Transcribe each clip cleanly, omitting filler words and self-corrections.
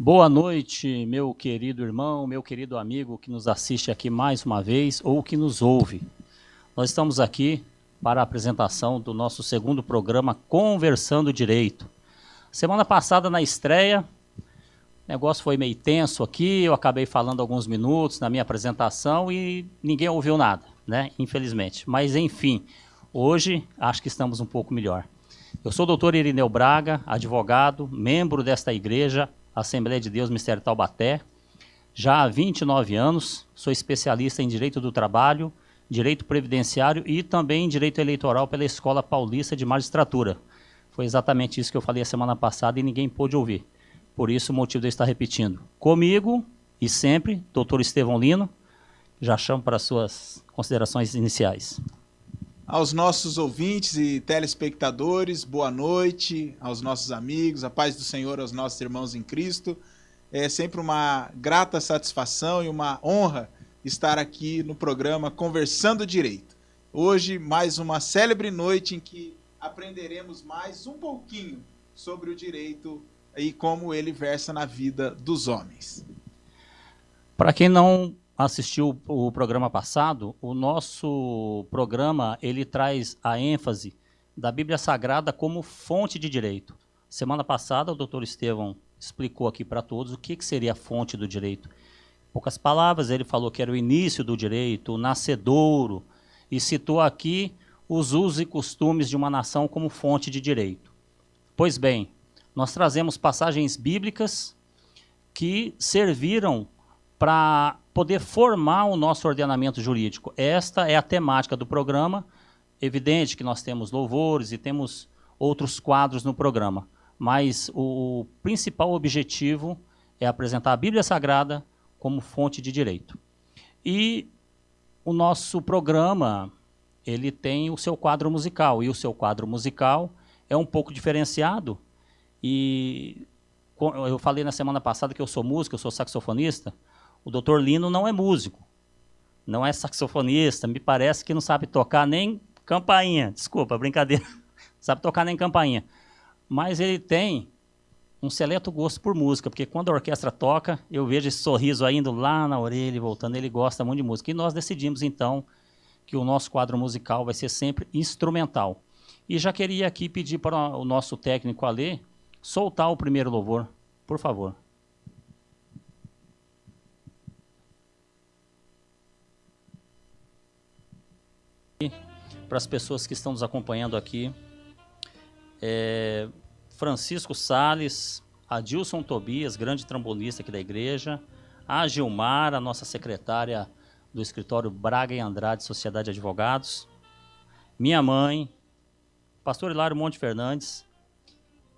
Boa noite, meu querido irmão, meu querido amigo que nos assiste aqui mais uma vez ou que nos ouve. Nós estamos aqui para a apresentação do nosso segundo programa Conversando Direito. Semana passada, na estreia, o negócio foi meio tenso aqui, eu acabei falando alguns minutos na minha apresentação e ninguém ouviu nada, né? Infelizmente. Mas, enfim, hoje acho que estamos um pouco melhor. Eu sou o doutor Irineu Braga, advogado, membro desta igreja, Assembleia de Deus Mistério Taubaté. Já há 29 anos, sou especialista em Direito do Trabalho, Direito Previdenciário e também em Direito Eleitoral pela Escola Paulista de Magistratura. Foi exatamente isso que eu falei a semana passada e ninguém pôde ouvir. Por isso o motivo de eu estar repetindo. Comigo, e sempre, doutor Estevão Lino. Já chamo para as suas considerações iniciais. Aos nossos ouvintes e telespectadores, boa noite. Aos nossos amigos, a paz do Senhor aos nossos irmãos em Cristo. É sempre uma grata satisfação e uma honra estar aqui no programa Conversando Direito. Hoje, mais uma célebre noite em que aprenderemos mais um pouquinho sobre o direito e como ele versa na vida dos homens. Para quem não assistiu o programa passado, o nosso programa ele traz a ênfase da Bíblia Sagrada como fonte de direito. Semana passada, o doutor Estevão explicou aqui para todos o que seria a fonte do direito. Em poucas palavras, ele falou que era o início do direito, o nascedouro, e citou aqui os usos e costumes de uma nação como fonte de direito. Pois bem, nós trazemos passagens bíblicas que serviram para poder formar o nosso ordenamento jurídico. Esta é a temática do programa. Evidente que nós temos louvores e temos outros quadros no programa, mas o principal objetivo é apresentar a Bíblia Sagrada como fonte de direito. E o nosso programa, ele tem o seu quadro musical, e o seu quadro musical é um pouco diferenciado. E eu falei na semana passada que eu sou músico, eu sou saxofonista. O doutor Lino não é músico, não é saxofonista, me parece que não sabe tocar nem campainha, desculpa, brincadeira, não sabe tocar nem campainha. Mas ele tem um seleto gosto por música, porque quando a orquestra toca, eu vejo esse sorriso aí indo lá na orelha e voltando, ele gosta muito de música. E nós decidimos, então, que o nosso quadro musical vai ser sempre instrumental. E já queria aqui pedir para o nosso técnico Alê soltar o primeiro louvor, por favor. Para as pessoas que estão nos acompanhando aqui, Francisco Salles, Adilson Tobias, grande trombonista aqui da igreja, a Gilmar, a nossa secretária do escritório Braga e Andrade, Sociedade de Advogados, minha mãe, pastor Hilário Monte Fernandes,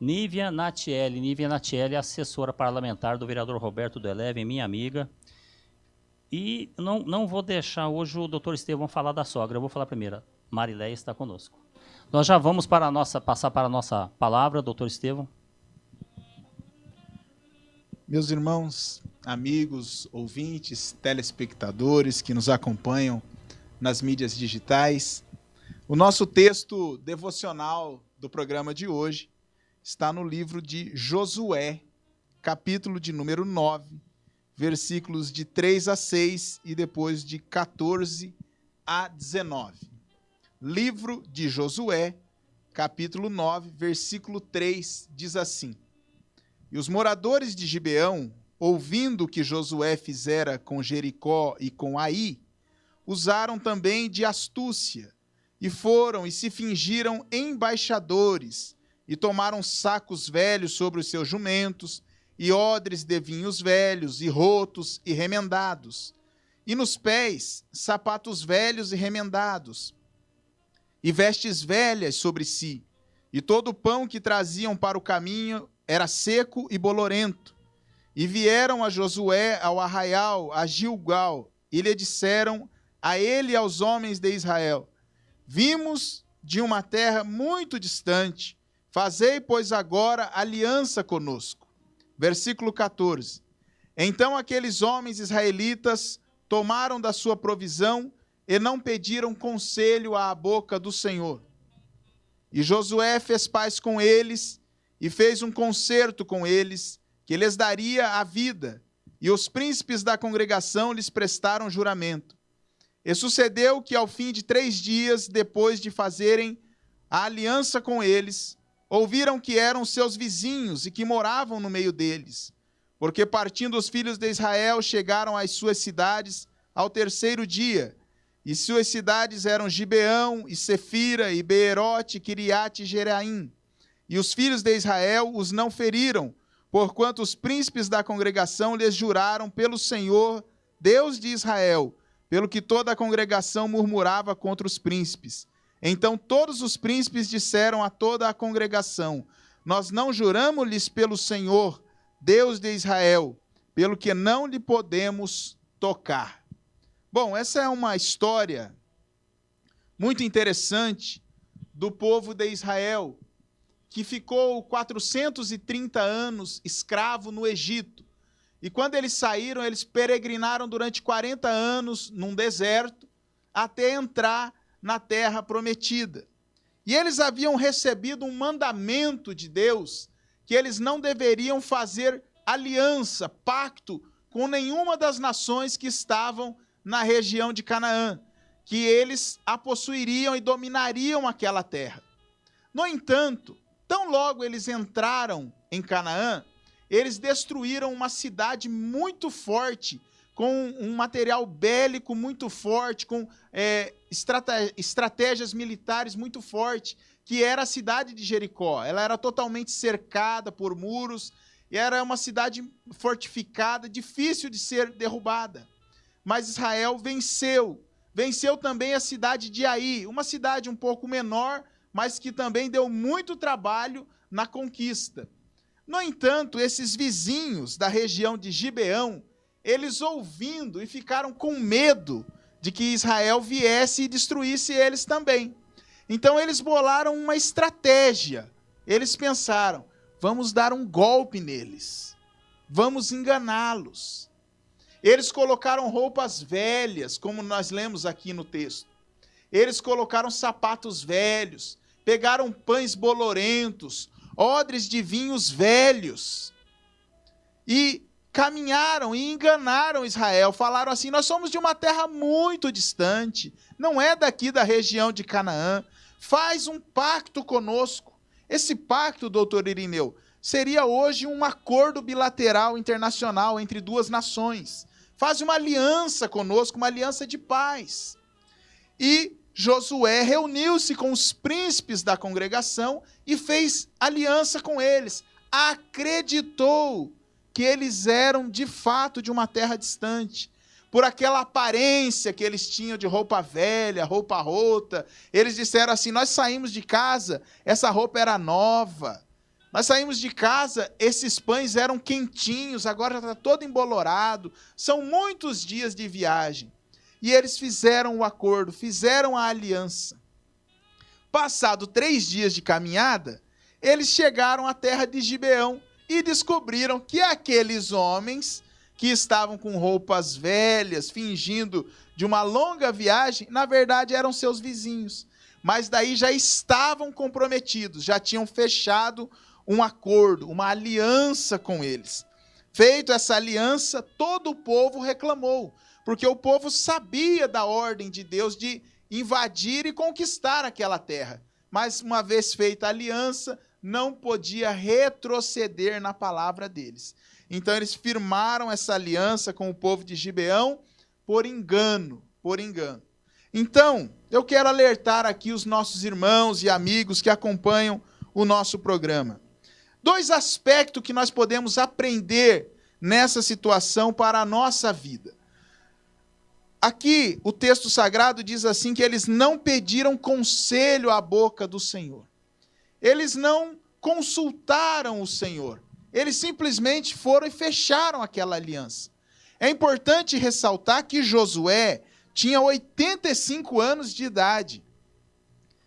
Nívia Natiele, assessora parlamentar do vereador Roberto Deleve, minha amiga. E não vou deixar hoje o doutor Estevão falar da sogra, eu vou falar primeiro. Marileia está conosco. Nós já vamos passar para a nossa palavra, doutor Estevão. Meus irmãos, amigos, ouvintes, telespectadores que nos acompanham nas mídias digitais, o nosso texto devocional do programa de hoje está no livro de Josué, capítulo de número 9, versículos de 3 a 6 e depois de 14 a 19. Livro de Josué, capítulo 9, versículo 3, diz assim: E os moradores de Gibeão, ouvindo o que Josué fizera com Jericó e com Ai, usaram também de astúcia, e foram e se fingiram embaixadores, e tomaram sacos velhos sobre os seus jumentos, e odres de vinhos velhos, e rotos e remendados, e nos pés sapatos velhos e remendados, e vestes velhas sobre si, e todo o pão que traziam para o caminho era seco e bolorento. E vieram a Josué ao arraial, a Gilgal, e lhe disseram a ele e aos homens de Israel: Vimos de uma terra muito distante, fazei, pois, agora aliança conosco. Versículo 14. Então aqueles homens israelitas tomaram da sua provisão e não pediram conselho à boca do Senhor. E Josué fez paz com eles e fez um concerto com eles, que lhes daria a vida, e os príncipes da congregação lhes prestaram juramento. E sucedeu que, ao fim de 3 dias, depois de fazerem a aliança com eles, ouviram que eram seus vizinhos e que moravam no meio deles. Porque partindo os filhos de Israel, chegaram às suas cidades ao 3º dia. E suas cidades eram Gibeão, e Sefira, e Beerote, e Kiriate e Jeraim. E os filhos de Israel os não feriram, porquanto os príncipes da congregação lhes juraram pelo Senhor, Deus de Israel, pelo que toda a congregação murmurava contra os príncipes. Então todos os príncipes disseram a toda a congregação: nós não juramos-lhes pelo Senhor, Deus de Israel, pelo que não lhe podemos tocar. Bom, essa é uma história muito interessante do povo de Israel, que ficou 430 anos escravo no Egito. E quando eles saíram, eles peregrinaram durante 40 anos num deserto, até entrar na terra prometida. E eles haviam recebido um mandamento de Deus, que eles não deveriam fazer aliança, pacto, com nenhuma das nações que estavam na região de Canaã, que eles a possuiriam e dominariam aquela terra. No entanto, tão logo eles entraram em Canaã, eles destruíram uma cidade muito forte, com um material bélico muito forte, com estratégias militares muito fortes, que era a cidade de Jericó. Ela era totalmente cercada por muros, e era uma cidade fortificada, difícil de ser derrubada. Mas Israel venceu. Venceu também a cidade de Ai, uma cidade um pouco menor, mas que também deu muito trabalho na conquista. No entanto, esses vizinhos da região de Gibeão, eles ouvindo e ficaram com medo de que Israel viesse e destruísse eles também. Então eles bolaram uma estratégia. Eles pensaram: vamos dar um golpe neles, vamos enganá-los. Eles colocaram roupas velhas, como nós lemos aqui no texto. Eles colocaram sapatos velhos, pegaram pães bolorentos, odres de vinhos velhos, e caminharam e enganaram Israel. Falaram assim: nós somos de uma terra muito distante, não é daqui da região de Canaã, faz um pacto conosco. Esse pacto, doutor Irineu, seria hoje um acordo bilateral internacional entre 2 nações. Faz uma aliança conosco, uma aliança de paz. E Josué reuniu-se com os príncipes da congregação e fez aliança com eles. Acreditou que eles eram de fato de uma terra distante. Por aquela aparência que eles tinham de roupa velha, roupa rota, eles disseram assim: nós saímos de casa, essa roupa era nova. Nós saímos de casa, esses pães eram quentinhos, agora está todo embolorado. São muitos dias de viagem. E eles fizeram o acordo, fizeram a aliança. Passado 3 dias de caminhada, eles chegaram à terra de Gibeão e descobriram que aqueles homens que estavam com roupas velhas, fingindo de uma longa viagem, na verdade eram seus vizinhos. Mas daí já estavam comprometidos, já tinham fechado um acordo, uma aliança com eles. Feito essa aliança, todo o povo reclamou, porque o povo sabia da ordem de Deus de invadir e conquistar aquela terra. Mas uma vez feita a aliança, não podia retroceder na palavra deles. Então eles firmaram essa aliança com o povo de Gibeão por engano, Então, eu quero alertar aqui os nossos irmãos e amigos que acompanham o nosso programa. 2 aspectos que nós podemos aprender nessa situação para a nossa vida. Aqui, o texto sagrado diz assim, que eles não pediram conselho à boca do Senhor. Eles não consultaram o Senhor. Eles simplesmente foram e fecharam aquela aliança. É importante ressaltar que Josué tinha 85 anos de idade.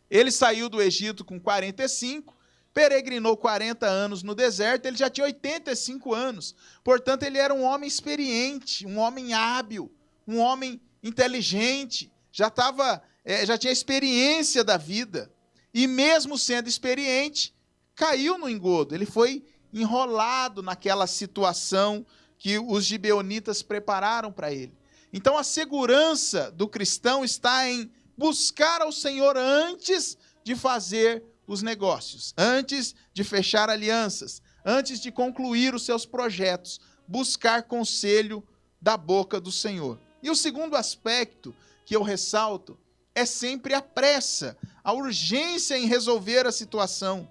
Ele saiu do Egito com 45, peregrinou 40 anos no deserto, ele já tinha 85 anos. Portanto, ele era um homem experiente, um homem hábil, um homem inteligente, já tinha experiência da vida. E mesmo sendo experiente, caiu no engodo. Ele foi enrolado naquela situação que os gibeonitas prepararam para ele. Então a segurança do cristão está em buscar ao Senhor antes de fazer os negócios, antes de fechar alianças, antes de concluir os seus projetos, buscar conselho da boca do Senhor. E o segundo aspecto que eu ressalto é sempre a pressa, a urgência em resolver a situação,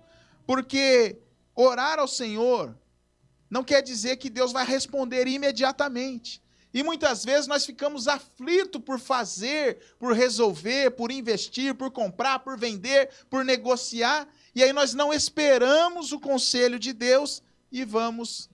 porque orar ao Senhor não quer dizer que Deus vai responder imediatamente. E muitas vezes nós ficamos aflitos por fazer, por resolver, por investir, por comprar, por vender, por negociar, e aí nós não esperamos o conselho de Deus e vamos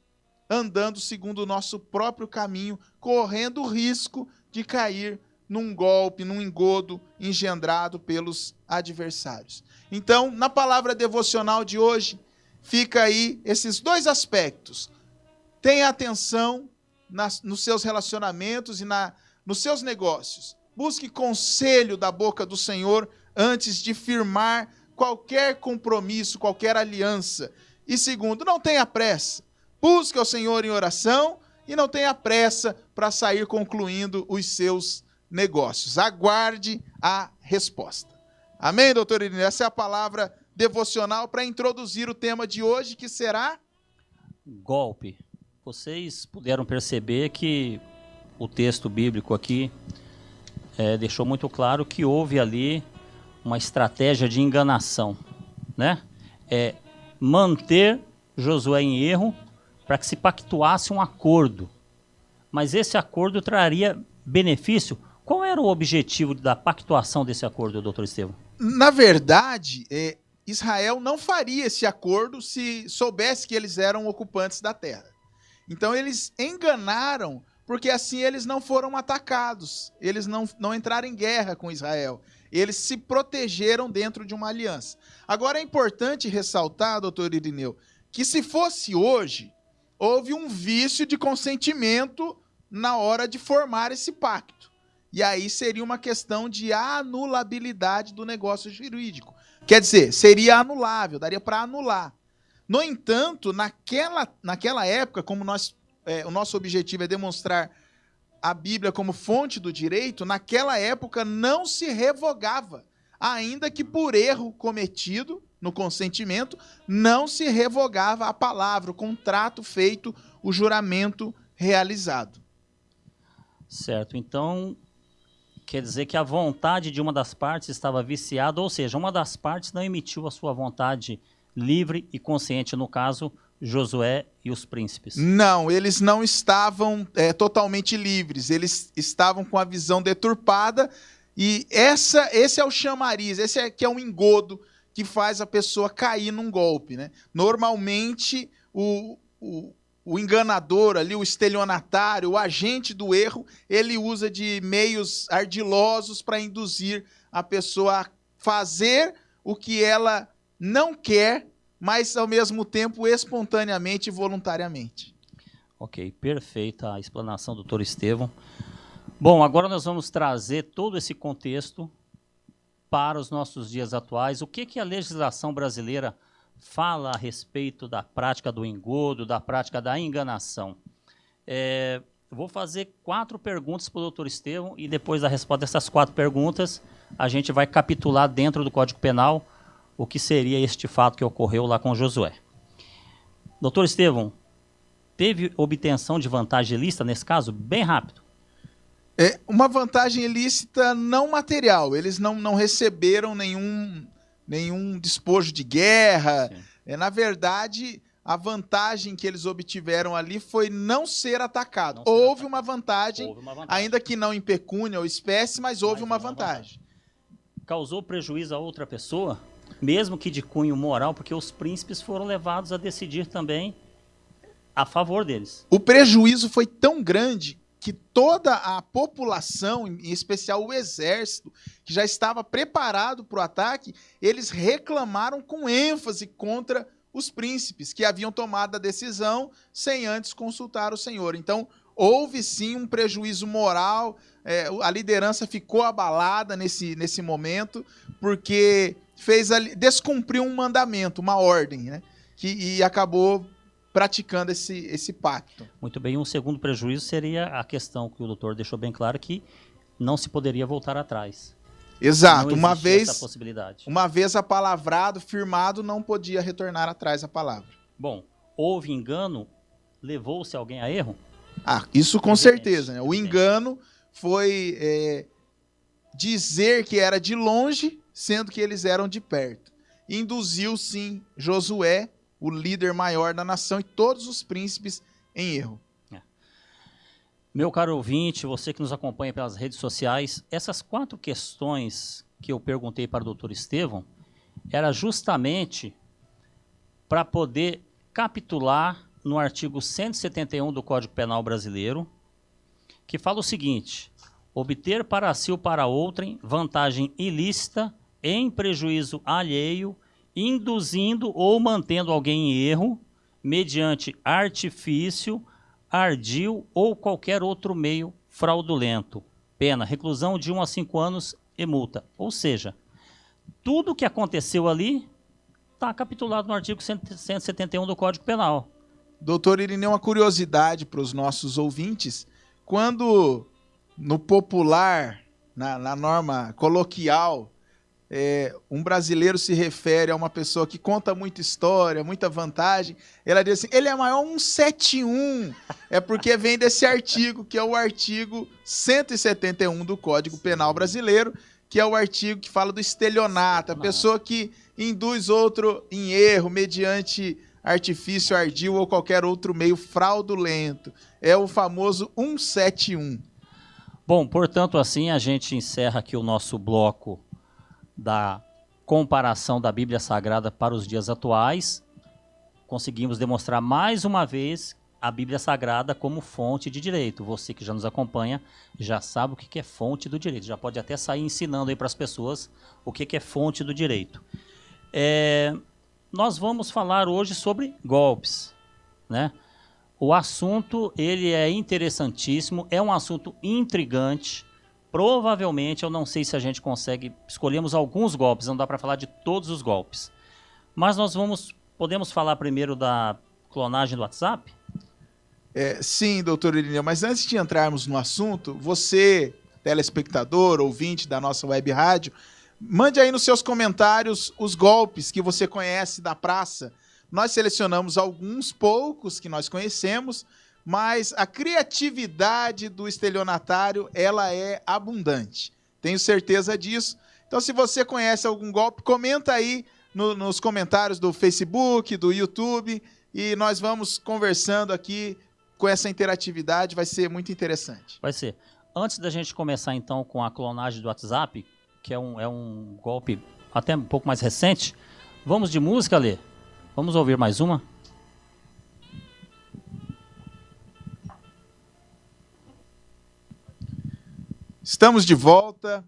andando segundo o nosso próprio caminho, correndo o risco de cair num golpe, num engodo engendrado pelos adversários. Então, na palavra devocional de hoje, fica aí esses dois aspectos. Tenha atenção nos seus relacionamentos e nos seus negócios. Busque conselho da boca do Senhor antes de firmar qualquer compromisso, qualquer aliança. E segundo, não tenha pressa. Busque ao Senhor em oração e não tenha pressa para sair concluindo os seus negócios. Aguarde a resposta. Amém, doutor Irineu? Essa é a palavra devocional para introduzir o tema de hoje, que será golpe. Vocês puderam perceber que o texto bíblico aqui deixou muito claro que houve ali uma estratégia de enganação, né? Manter Josué em erro para que se pactuasse um acordo. Mas esse acordo traria benefício? Qual era o objetivo da pactuação desse acordo, doutor Estevão? Na verdade, Israel não faria esse acordo se soubesse que eles eram ocupantes da terra. Então eles enganaram, porque assim eles não foram atacados, eles não entraram em guerra com Israel, eles se protegeram dentro de uma aliança. Agora é importante ressaltar, doutor Irineu, que se fosse hoje, houve um vício de consentimento na hora de formar esse pacto. E aí seria uma questão de anulabilidade do negócio jurídico. Quer dizer, seria anulável, daria para anular. No entanto, naquela época, como o nosso objetivo é demonstrar a Bíblia como fonte do direito, naquela época não se revogava, ainda que por erro cometido no consentimento, não se revogava a palavra, o contrato feito, o juramento realizado. Certo, então quer dizer que a vontade de uma das partes estava viciada, ou seja, uma das partes não emitiu a sua vontade livre e consciente, no caso, Josué e os príncipes. Não, eles não estavam totalmente livres, eles estavam com a visão deturpada, e esse é o chamariz, esse é que é um engodo que faz a pessoa cair num golpe, né? Normalmente, o enganador ali, o estelionatário, o agente do erro, ele usa de meios ardilosos para induzir a pessoa a fazer o que ela não quer, mas ao mesmo tempo espontaneamente e voluntariamente. Ok, perfeita a explanação do doutor Estevão. Bom, agora nós vamos trazer todo esse contexto para os nossos dias atuais. O que a legislação brasileira fala a respeito da prática do engodo, da prática da enganação? Vou fazer 4 perguntas para o doutor Estevão e depois da resposta dessas 4 perguntas, a gente vai capitular dentro do Código Penal o que seria este fato que ocorreu lá com Josué. Doutor Estevão, teve obtenção de vantagem ilícita nesse caso? Bem rápido. Uma vantagem ilícita não material, eles não receberam nenhum despojo de guerra. Na verdade, a vantagem que eles obtiveram ali foi não ser atacado. Houve uma vantagem, ainda que não em pecúnia ou espécie, mas houve uma vantagem. Causou prejuízo a outra pessoa, mesmo que de cunho moral, porque os príncipes foram levados a decidir também a favor deles. O prejuízo foi tão grande que toda a população, em especial o exército, que já estava preparado para o ataque, eles reclamaram com ênfase contra os príncipes, que haviam tomado a decisão sem antes consultar o Senhor. Então, houve sim um prejuízo moral, a liderança ficou abalada nesse momento, porque descumpriu um mandamento, uma ordem, né? E acabou praticando esse pacto. Muito bem, um segundo prejuízo seria a questão que o doutor deixou bem claro, que não se poderia voltar atrás. Exato, Não existia essa possibilidade. Uma vez apalavrado, firmado, não podia retornar atrás a palavra. Bom, houve engano, levou-se alguém a erro? Isso com certeza, né? O engano foi dizer que era de longe, sendo que eles eram de perto. Induziu, sim, Josué, o líder maior da nação, e todos os príncipes em erro. Meu caro ouvinte, você que nos acompanha pelas redes sociais, essas 4 questões que eu perguntei para o doutor Estevão, era justamente para poder capitular no artigo 171 do Código Penal Brasileiro, que fala o seguinte: obter para si ou para outrem vantagem ilícita em prejuízo alheio, induzindo ou mantendo alguém em erro, mediante artifício, ardil ou qualquer outro meio fraudulento. Pena, reclusão de 1 a 5 anos e multa. Ou seja, tudo que aconteceu ali está capitulado no artigo 171 do Código Penal. Doutor Irineu, uma curiosidade para os nossos ouvintes: quando no popular, na norma coloquial, um brasileiro se refere a uma pessoa que conta muita história, muita vantagem, ela diz assim: ele é maior 171. É porque vem desse artigo, que é o artigo 171 do Código Penal Brasileiro, que é o artigo que fala do estelionato, a pessoa que induz outro em erro mediante artifício ardil ou qualquer outro meio fraudulento. É o famoso 171. Bom, portanto, assim a gente encerra aqui o nosso bloco da comparação da Bíblia Sagrada para os dias atuais. Conseguimos demonstrar mais uma vez a Bíblia Sagrada como fonte de direito. Você que já nos acompanha já sabe o que é fonte do direito. Já pode até sair ensinando aí para as pessoas o que é fonte do direito. Nós vamos falar hoje sobre golpes, né? O assunto ele é interessantíssimo, é um assunto intrigante. Provavelmente, eu não sei se a gente consegue, escolhemos alguns golpes, não dá para falar de todos os golpes. Mas podemos falar primeiro da clonagem do WhatsApp? Sim, doutor Irineu, mas antes de entrarmos no assunto, você, telespectador, ouvinte da nossa web rádio, mande aí nos seus comentários os golpes que você conhece da praça. Nós selecionamos alguns poucos que nós conhecemos, mas a criatividade do estelionatário, ela é abundante. Tenho certeza disso. Então, se você conhece algum golpe, comenta aí nos comentários do Facebook, do YouTube, e nós vamos conversando aqui com essa interatividade, vai ser muito interessante. Vai ser. Antes da gente começar, então, com a clonagem do WhatsApp, que é um golpe até um pouco mais recente, vamos de música, Lê? Vamos ouvir mais uma? Estamos de volta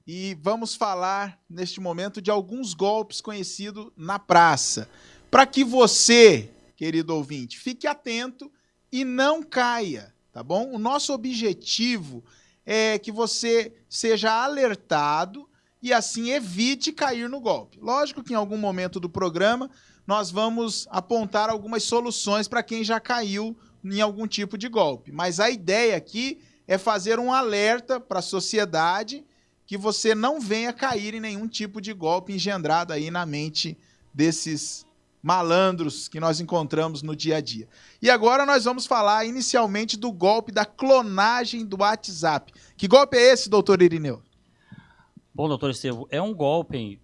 e vamos falar neste momento de alguns golpes conhecidos na praça, para que você, querido ouvinte, fique atento e não caia, tá bom? O nosso objetivo é que você seja alertado e assim evite cair no golpe. Lógico que em algum momento do programa nós vamos apontar algumas soluções para quem já caiu em algum tipo de golpe, mas a ideia aqui é fazer um alerta para a sociedade que você não venha cair em nenhum tipo de golpe engendrado aí na mente desses malandros que nós encontramos no dia a dia. E agora nós vamos falar inicialmente do golpe da clonagem do WhatsApp. Que golpe é esse, doutor Irineu? Bom, doutor Estevão, é um golpe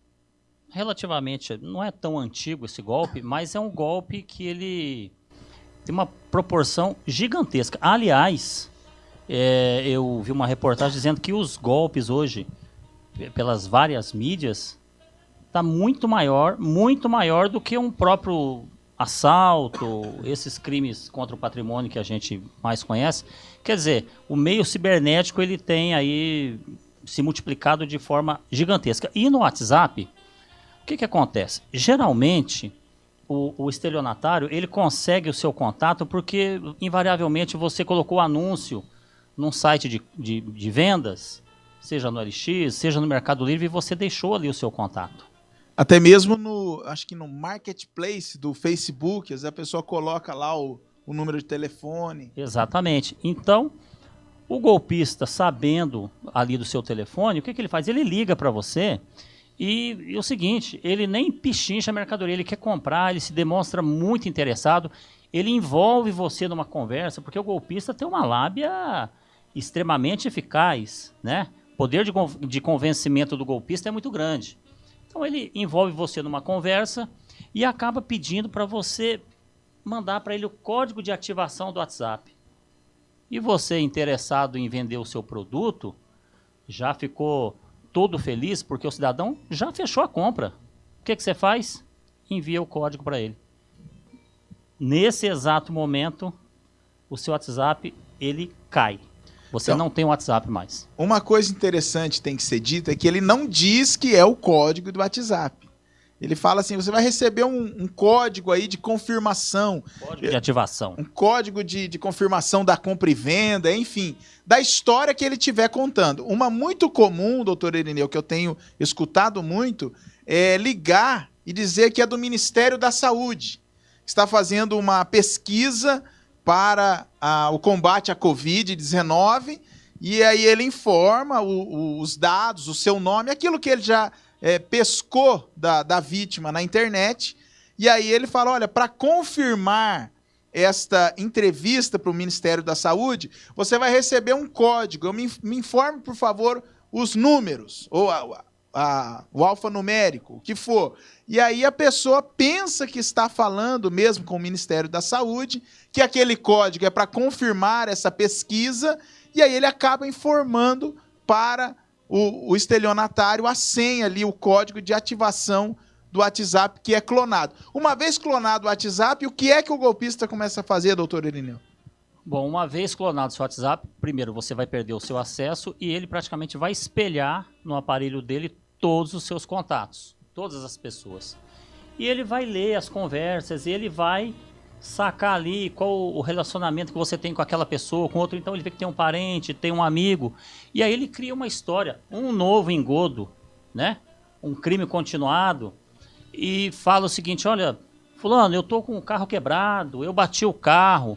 relativamente, não é tão antigo esse golpe, mas é um golpe que ele tem uma proporção gigantesca. Aliás, eu vi uma reportagem dizendo que os golpes hoje, pelas várias mídias, está muito maior do que um próprio assalto, esses crimes contra o patrimônio que a gente mais conhece. Quer dizer, o meio cibernético ele tem aí se multiplicado de forma gigantesca. E no WhatsApp, o que acontece? Geralmente, o estelionatário ele consegue o seu contato porque, invariavelmente, você colocou anúncio num site de vendas, seja no LX, seja no Mercado Livre, e você deixou ali o seu contato. Até mesmo acho que no marketplace do Facebook, às vezes a pessoa coloca lá o número de telefone. Exatamente. Então, o golpista, sabendo ali do seu telefone, o que ele faz? Ele liga para você e o seguinte, ele nem pichincha a mercadoria, ele quer comprar, ele se demonstra muito interessado, ele envolve você numa conversa, porque o golpista tem uma lábia extremamente eficaz, né? O poder de convencimento do golpista é muito grande. Então ele envolve você numa conversa e acaba pedindo para você mandar para ele o código de ativação do WhatsApp. E você, interessado em vender o seu produto, já ficou todo feliz porque o cidadão já fechou a compra. O que você faz? Envia o código para ele. Nesse exato momento, o seu WhatsApp ele cai. Você Então, não tem o WhatsApp mais. Uma coisa interessante tem que ser dita é que ele não diz que é o código do WhatsApp. Ele fala assim, você vai receber um código aí de confirmação. Código de ativação. Um código de confirmação da compra e venda, enfim, da história que ele estiver contando. Uma muito comum, doutor Irineu, que eu tenho escutado muito, é ligar e dizer que é do Ministério da Saúde. Está fazendo uma pesquisa para o combate à Covid-19, e aí ele informa os dados, o seu nome, aquilo que ele já pescou da vítima na internet, e aí ele fala, olha, para confirmar esta entrevista para o Ministério da Saúde, você vai receber um código, me informe, por favor, os números, ou o alfanumérico, o que for. E aí a pessoa pensa que está falando mesmo com o Ministério da Saúde, que aquele código é para confirmar essa pesquisa, e aí ele acaba informando para o estelionatário a senha ali, o código de ativação do WhatsApp que é clonado. Uma vez clonado o WhatsApp, o que é que o golpista começa a fazer, doutor Irineu? Bom, uma vez clonado o seu WhatsApp, primeiro você vai perder o seu acesso e ele praticamente vai espelhar no aparelho dele todos os seus contatos, todas as pessoas. E ele vai ler as conversas, ele vai sacar ali qual o relacionamento que você tem com aquela pessoa, com outro. Então ele vê que tem um parente, tem um amigo, e aí ele cria uma história, um novo engodo, né? Um crime continuado, e fala o seguinte, olha, fulano, eu tô com o carro quebrado, eu bati o carro,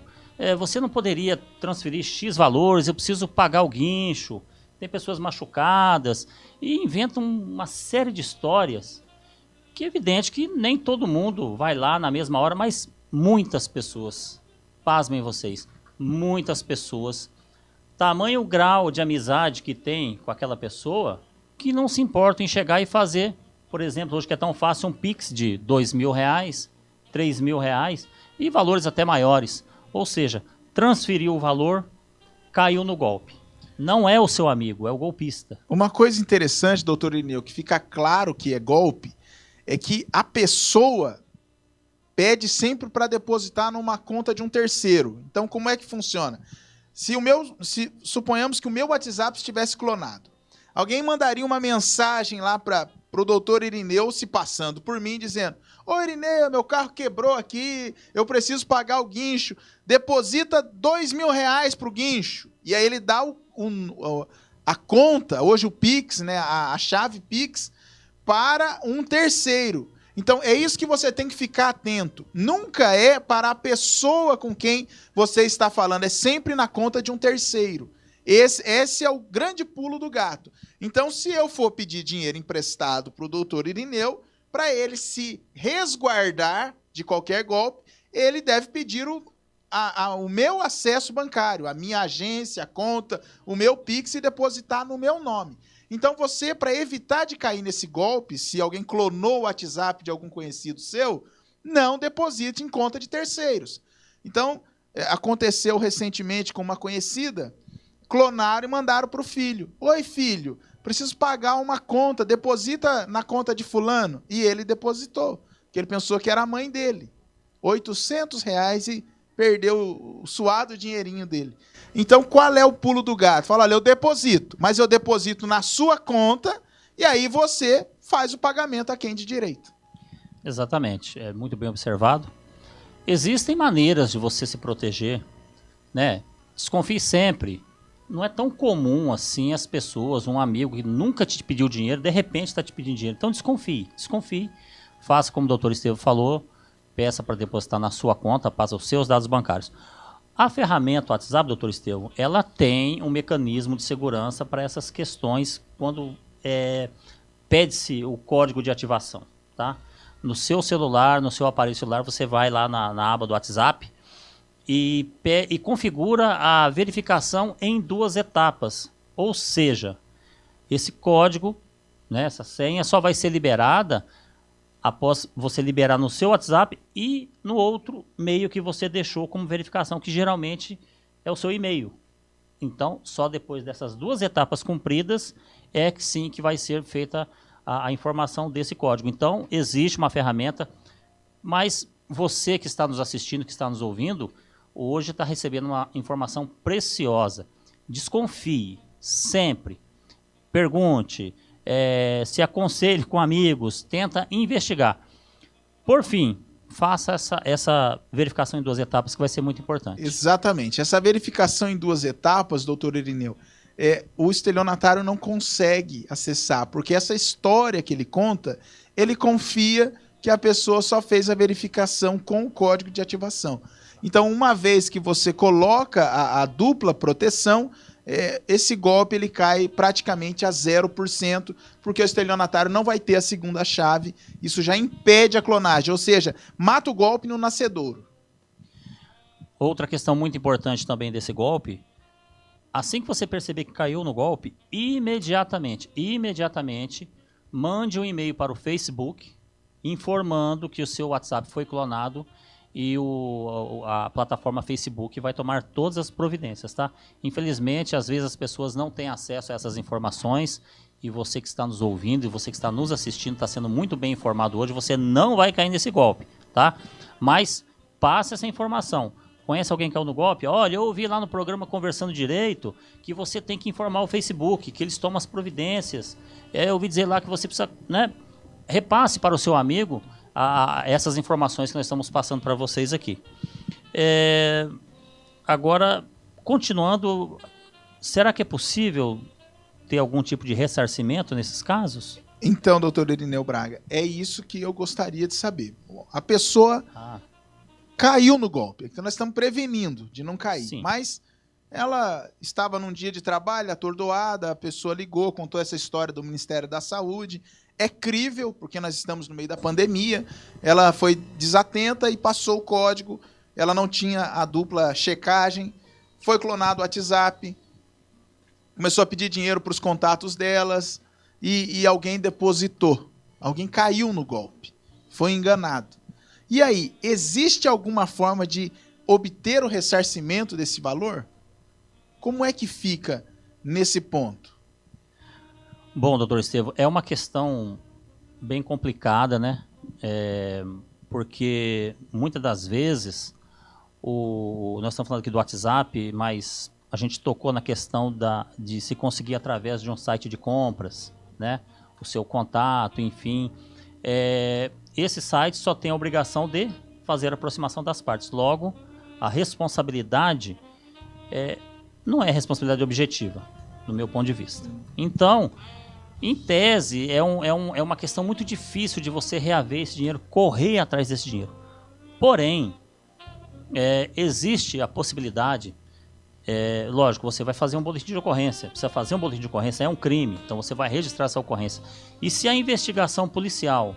você não poderia transferir X valores, eu preciso pagar o guincho, tem pessoas machucadas, e inventam uma série de histórias, que é evidente que nem todo mundo vai lá na mesma hora, mas muitas pessoas, pasmem vocês, muitas pessoas, tamanho grau de amizade que tem com aquela pessoa, que não se importam em chegar e fazer, por exemplo, hoje que é tão fácil, um Pix de R$2.000, R$3.000 e valores até maiores. Ou seja, transferiu o valor, caiu no golpe. Não é o seu amigo, é o golpista. Uma coisa interessante, doutor Irineu, que fica claro que é golpe, é que a pessoa pede sempre para depositar numa conta de um terceiro. Então, como é que funciona? Suponhamos que o meu WhatsApp estivesse clonado. Alguém mandaria uma mensagem lá para o doutor Irineu se passando por mim, dizendo, ô Irineu, meu carro quebrou aqui, eu preciso pagar o guincho, deposita R$2.000 para o guincho. E aí ele dá a conta, hoje o Pix, né, a chave Pix, para um terceiro. Então, é isso que você tem que ficar atento. Nunca é para a pessoa com quem você está falando, é sempre na conta de um terceiro. Esse é o grande pulo do gato. Então, se eu for pedir dinheiro emprestado para o doutor Irineu, para ele se resguardar de qualquer golpe, ele deve pedir o meu acesso bancário, a minha agência, a conta, o meu Pix e depositar no meu nome. Então você, para evitar de cair nesse golpe, se alguém clonou o WhatsApp de algum conhecido seu, não deposite em conta de terceiros. Então, aconteceu recentemente com uma conhecida, clonaram e mandaram para o filho. Oi, filho, preciso pagar uma conta, deposita na conta de fulano. E ele depositou, porque ele pensou que era a mãe dele. R$800 e perdeu o suado dinheirinho dele. Então, qual é o pulo do gato? Fala, olha, eu deposito, mas eu deposito na sua conta e aí você faz o pagamento a quem de direito. Exatamente, é muito bem observado. Existem maneiras de você se proteger, né? Desconfie sempre não é tão comum assim as pessoas, um amigo que nunca te pediu dinheiro, de repente está te pedindo dinheiro. Então desconfie. Faça como o doutor Estevam falou, peça para depositar na sua conta, passa os seus dados bancários. A ferramenta WhatsApp, doutor Estevam, ela tem um mecanismo de segurança para essas questões quando pede-se o código de ativação, tá? No seu celular, no seu aparelho celular, você vai lá na aba do WhatsApp e configura a verificação em 2 etapas. Ou seja, esse código, né, essa senha, só vai ser liberada após você liberar no seu WhatsApp e no outro meio que você deixou como verificação, que geralmente é o seu e-mail. Então, só depois dessas 2 etapas cumpridas é que sim que vai ser feita a informação desse código. Então, existe uma ferramenta, mas você que está nos assistindo, que está nos ouvindo, hoje está recebendo uma informação preciosa. Desconfie, sempre. Pergunte, se aconselhe com amigos, tenta investigar. Por fim, faça essa verificação em 2 etapas, que vai ser muito importante. Exatamente. Essa verificação em 2 etapas, doutor Irineu, o estelionatário não consegue acessar, porque essa história que ele conta, ele confia que a pessoa só fez a verificação com o código de ativação. Então, uma vez que você coloca a dupla proteção, esse golpe ele cai praticamente a 0%, porque o estelionatário não vai ter a segunda chave. Isso já impede a clonagem, ou seja, mata o golpe no nascedouro. Outra questão muito importante também desse golpe, assim que você perceber que caiu no golpe, imediatamente, mande um e-mail para o Facebook informando que o seu WhatsApp foi clonado e a plataforma Facebook vai tomar todas as providências, tá? Infelizmente, às vezes as pessoas não têm acesso a essas informações e você que está nos ouvindo e você que está nos assistindo está sendo muito bem informado hoje, você não vai cair nesse golpe, tá? Mas passe essa informação. Conhece alguém que caiu no golpe? Olha, eu ouvi lá no programa Conversando Direito que você tem que informar o Facebook, que eles tomam as providências. Eu ouvi dizer lá que você precisa, né? Repasse para o seu amigo essas informações que nós estamos passando para vocês aqui. Agora, continuando, será que é possível ter algum tipo de ressarcimento nesses casos? Então, doutor Irineu Braga, é isso que eu gostaria de saber. A pessoa caiu no golpe, então nós estamos prevenindo de não cair. Sim. Mas ela estava num dia de trabalho, atordoada, a pessoa ligou, contou essa história do Ministério da Saúde. É crível, porque nós estamos no meio da pandemia, ela foi desatenta e passou o código, ela não tinha a dupla checagem, foi clonado o WhatsApp, começou a pedir dinheiro para os contatos delas e alguém depositou, alguém caiu no golpe, foi enganado. E aí, existe alguma forma de obter o ressarcimento desse valor? Como é que fica nesse ponto? Bom, doutor Estevam, é uma questão bem complicada, né? Porque muitas das vezes, nós estamos falando aqui do WhatsApp, mas a gente tocou na questão de se conseguir através de um site de compras, né? O seu contato, enfim. Esse site só tem a obrigação de fazer a aproximação das partes. Logo, a responsabilidade não é responsabilidade objetiva, no meu ponto de vista. Então, em tese, é uma questão muito difícil de você reaver esse dinheiro, correr atrás desse dinheiro. Porém, existe a possibilidade, lógico, você vai fazer um boletim de ocorrência. Precisa fazer um boletim de ocorrência, é um crime, então você vai registrar essa ocorrência. E se a investigação policial,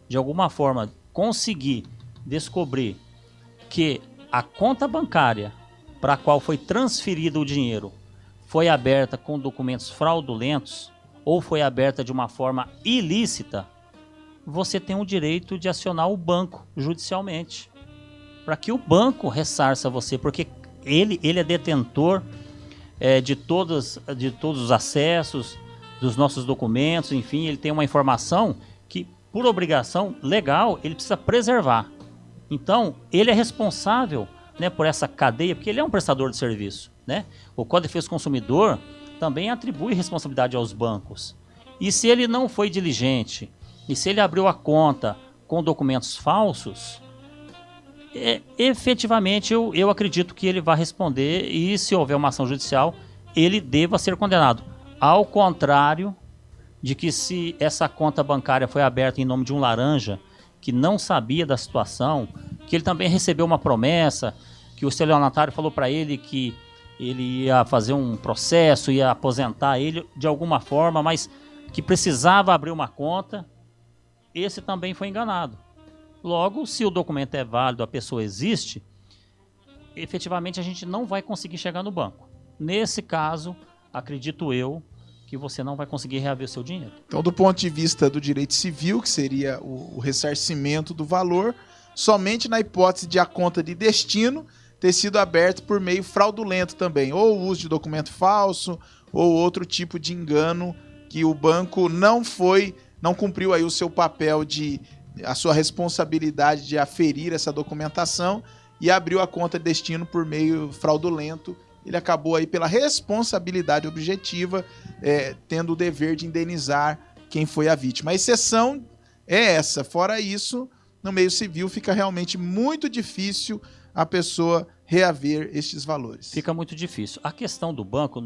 de alguma forma, conseguir descobrir que a conta bancária para a qual foi transferido o dinheiro foi aberta com documentos fraudulentos, ou foi aberta de uma forma ilícita, você tem o direito de acionar o banco judicialmente, para que o banco ressarça você, porque ele é detentor de todos os acessos, dos nossos documentos, enfim, ele tem uma informação que, por obrigação legal, ele precisa preservar. Então, ele é responsável, né, por essa cadeia, porque ele é um prestador de serviço, né? O Código de Defesa do Consumidor também atribui responsabilidade aos bancos. E se ele não foi diligente, e se ele abriu a conta com documentos falsos, efetivamente eu acredito que ele vai responder, e se houver uma ação judicial, ele deva ser condenado. Ao contrário de que se essa conta bancária foi aberta em nome de um laranja que não sabia da situação, que ele também recebeu uma promessa, que o estelionatário falou para ele que ele ia fazer um processo, ia aposentar ele de alguma forma, mas que precisava abrir uma conta, esse também foi enganado. Logo, se o documento é válido, a pessoa existe, efetivamente a gente não vai conseguir chegar no banco. Nesse caso, acredito eu, que você não vai conseguir reaver o seu dinheiro. Então, do ponto de vista do direito civil, que seria o ressarcimento do valor, somente na hipótese de a conta de destino ter sido aberta por meio fraudulento também, ou o uso de documento falso, ou outro tipo de engano que o banco não cumpriu aí o seu papel a sua responsabilidade de aferir essa documentação e abriu a conta de destino por meio fraudulento. Ele acabou aí pela responsabilidade objetiva, tendo o dever de indenizar quem foi a vítima. A exceção é essa. Fora isso, no meio civil fica realmente muito difícil a pessoa reaver estes valores. Fica muito difícil. A questão do banco,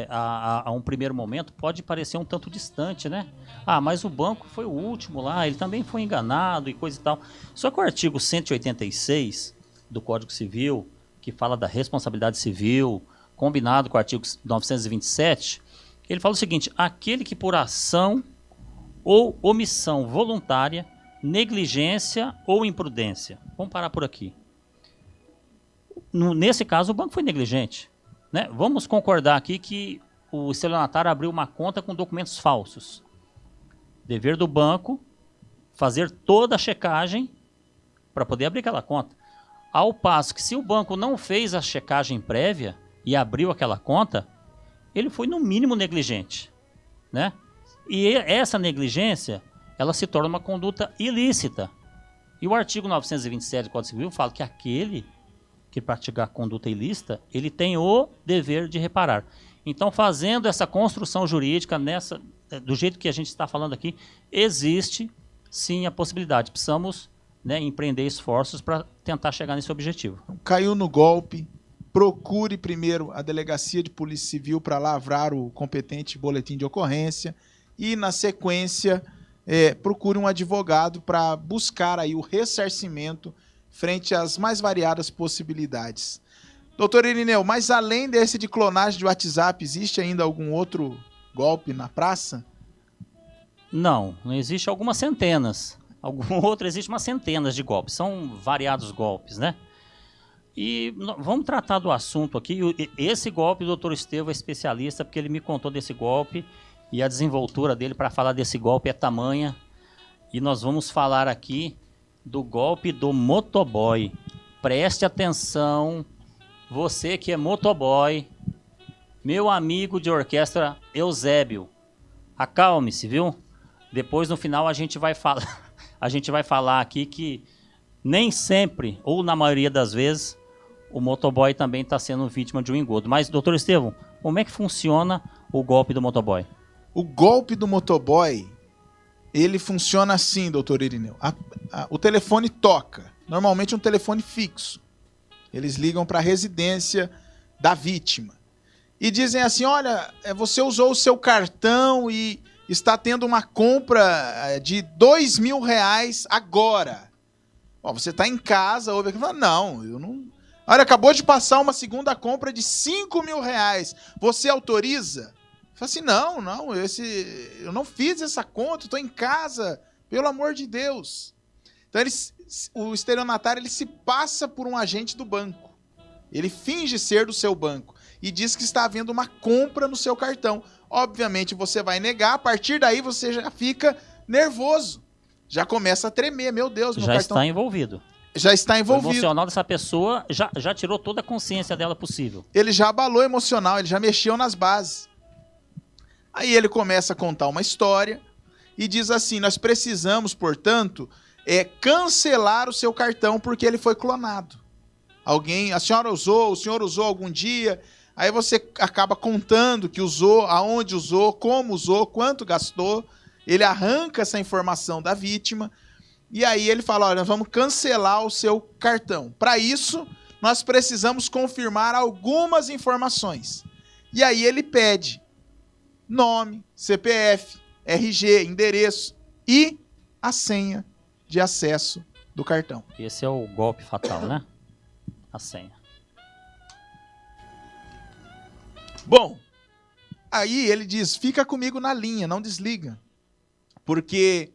a um primeiro momento, pode parecer um tanto distante, né? Ah, mas o banco foi o último lá, ele também foi enganado e coisa e tal. Só que o artigo 186 do Código Civil, que fala da responsabilidade civil, combinado com o artigo 927, ele fala o seguinte: aquele que por ação ou omissão voluntária, negligência ou imprudência. Vamos parar por aqui. Nesse caso, o banco foi negligente, né? Vamos concordar aqui que o estelionatário abriu uma conta com documentos falsos. Dever do banco fazer toda a checagem para poder abrir aquela conta. Ao passo que, se o banco não fez a checagem prévia e abriu aquela conta, ele foi no mínimo negligente, né? E essa negligência, ela se torna uma conduta ilícita. E o artigo 927 do Código Civil fala que aquele que praticar conduta ilícita, ele tem o dever de reparar. Então, fazendo essa construção jurídica, do jeito que a gente está falando aqui, existe sim a possibilidade. Precisamos, né, empreender esforços para tentar chegar nesse objetivo. Caiu no golpe, procure primeiro a Delegacia de Polícia Civil para lavrar o competente boletim de ocorrência e, na sequência, procure um advogado para buscar aí o ressarcimento frente às mais variadas possibilidades. Doutor Irineu, mas além desse de clonagem de WhatsApp, existe ainda algum outro golpe na praça? Não existe algumas centenas. Algum outro existe umas centenas de golpes. São variados golpes, né? E vamos tratar do assunto aqui. Esse golpe, o doutor Estevão é especialista, porque ele me contou desse golpe e a desenvoltura dele para falar desse golpe é tamanha. E nós vamos falar aqui do golpe do motoboy. Preste atenção, você que é motoboy, meu amigo de orquestra Eusébio, acalme-se, viu? Depois no final a gente vai falar aqui que nem sempre, ou na maioria das vezes, o motoboy também está sendo vítima de um engodo. Mas, doutor Estevão, como é que funciona o golpe do motoboy? O golpe do motoboy, ele funciona assim, doutor Irineu. O telefone toca, normalmente um telefone fixo. Eles ligam para a residência da vítima e dizem assim: olha, você usou o seu cartão e está tendo uma compra de R$2.000 agora. Bom, você está em casa, ouve aqui e fala: não, eu não... Olha, acabou de passar uma segunda compra de R$5.000. Você autoriza? Fala assim: não, eu não fiz essa conta, estou em casa, pelo amor de Deus. Então o estelionatário ele se passa por um agente do banco. Ele finge ser do seu banco e diz que está havendo uma compra no seu cartão. Obviamente você vai negar, a partir daí você já fica nervoso, já começa a tremer. Meu Deus, meu cartão... está envolvido. Já está envolvido. O emocional dessa pessoa já tirou toda a consciência dela possível. Ele já abalou o emocional, ele já mexeu nas bases. Aí ele começa a contar uma história e diz assim: nós precisamos, portanto, cancelar o seu cartão porque ele foi clonado. O senhor usou algum dia, aí você acaba contando que usou, aonde usou, como usou, quanto gastou. Ele arranca essa informação da vítima e aí ele fala: olha, nós vamos cancelar o seu cartão. Para isso, nós precisamos confirmar algumas informações. E aí ele pede nome, CPF, RG, endereço e a senha de acesso do cartão. Esse é o golpe fatal, né? A senha. Bom, aí ele diz, fica comigo na linha, não desliga, porque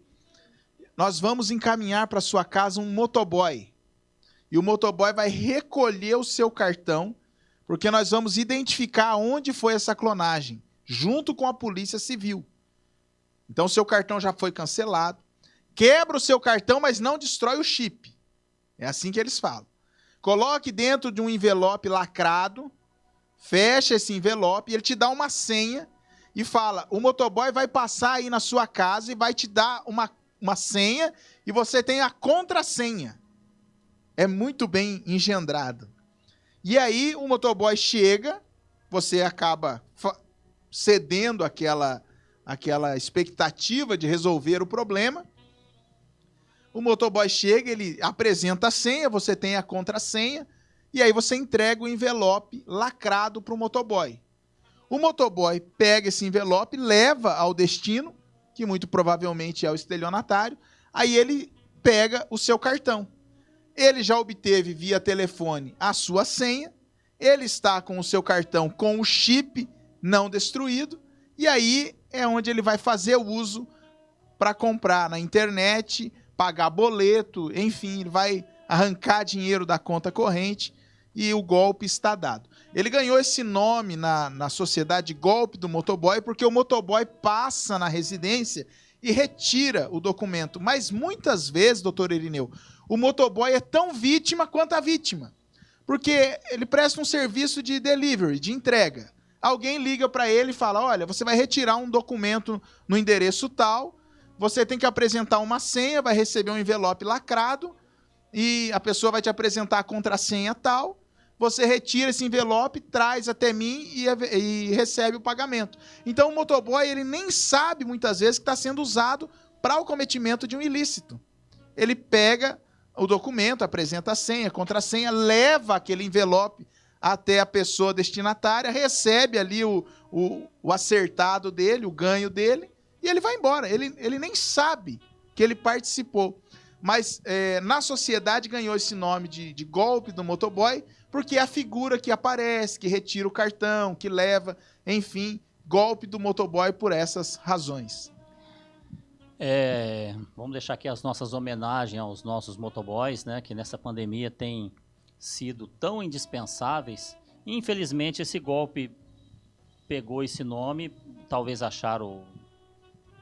nós vamos encaminhar para sua casa um motoboy, e o motoboy vai recolher o seu cartão, porque nós vamos identificar onde foi essa clonagem, junto com a Polícia Civil. Então, o seu cartão já foi cancelado, quebra o seu cartão, mas não destrói o chip. É assim que eles falam. Coloque dentro de um envelope lacrado, fecha esse envelope, e ele te dá uma senha e fala, o motoboy vai passar aí na sua casa e vai te dar uma senha e você tem a contrassenha. É muito bem engendrado. E aí o motoboy chega, você acaba cedendo aquela expectativa de resolver o problema. O motoboy chega, ele apresenta a senha, você tem a contrassenha, e aí você entrega o envelope lacrado para o motoboy. O motoboy pega esse envelope, leva ao destino, que muito provavelmente é o estelionatário, aí ele pega o seu cartão. Ele já obteve via telefone a sua senha, ele está com o seu cartão com o chip não destruído, e aí é onde ele vai fazer o uso para comprar na internet, pagar boleto, enfim, ele vai arrancar dinheiro da conta corrente e o golpe está dado. Ele ganhou esse nome na sociedade golpe do motoboy porque o motoboy passa na residência e retira o documento. Mas muitas vezes, doutor Irineu, o motoboy é tão vítima quanto a vítima. Porque ele presta um serviço de delivery, de entrega. Alguém liga para ele e fala, olha, você vai retirar um documento no endereço tal, você tem que apresentar uma senha, vai receber um envelope lacrado, e a pessoa vai te apresentar a contrassenha tal, você retira esse envelope, traz até mim e recebe o pagamento. Então o motoboy ele nem sabe muitas vezes que está sendo usado para o cometimento de um ilícito. Ele pega o documento, apresenta a senha, a contrassenha, leva aquele envelope até a pessoa destinatária, recebe ali o acertado dele, o ganho dele, e ele vai embora. Ele nem sabe que ele participou. Mas na sociedade ganhou esse nome de golpe do motoboy, porque é a figura que aparece, que retira o cartão, que leva, enfim, golpe do motoboy por essas razões. Vamos deixar aqui as nossas homenagens aos nossos motoboys, né, que nessa pandemia têm sido tão indispensáveis. Infelizmente, esse golpe pegou esse nome, talvez acharam,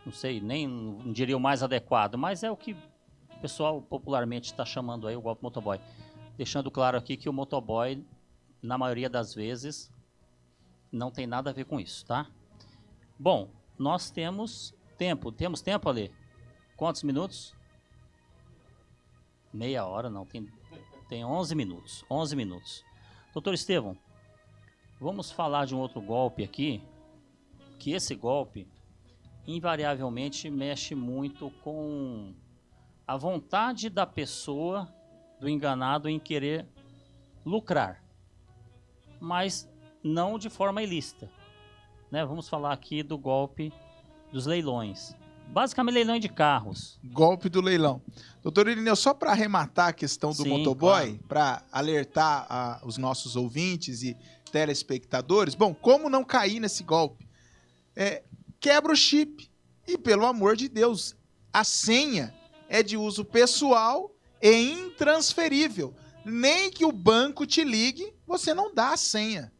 não sei, nem não diria o mais adequado, mas é o que o pessoal popularmente está chamando aí o golpe motoboy. Deixando claro aqui que o motoboy, na maioria das vezes, não tem nada a ver com isso, tá? Bom, nós temos tempo. Temos tempo, Alê? Quantos minutos? Meia hora, não. Tem 11 minutos. 11 minutos. Doutor Estevão, vamos falar de um outro golpe aqui, que esse golpe, invariavelmente, mexe muito com a vontade da pessoa, do enganado, em querer lucrar, mas não de forma ilícita, né? Vamos falar aqui do golpe dos leilões. Basicamente, leilão de carros. Golpe do leilão. Doutor Irineu, só para arrematar a questão do motoboy, claro, para alertar os nossos ouvintes e telespectadores, bom, como não cair nesse golpe? Quebra o chip e, pelo amor de Deus, a senha é de uso pessoal e intransferível. Nem que o banco te ligue, você não dá a senha.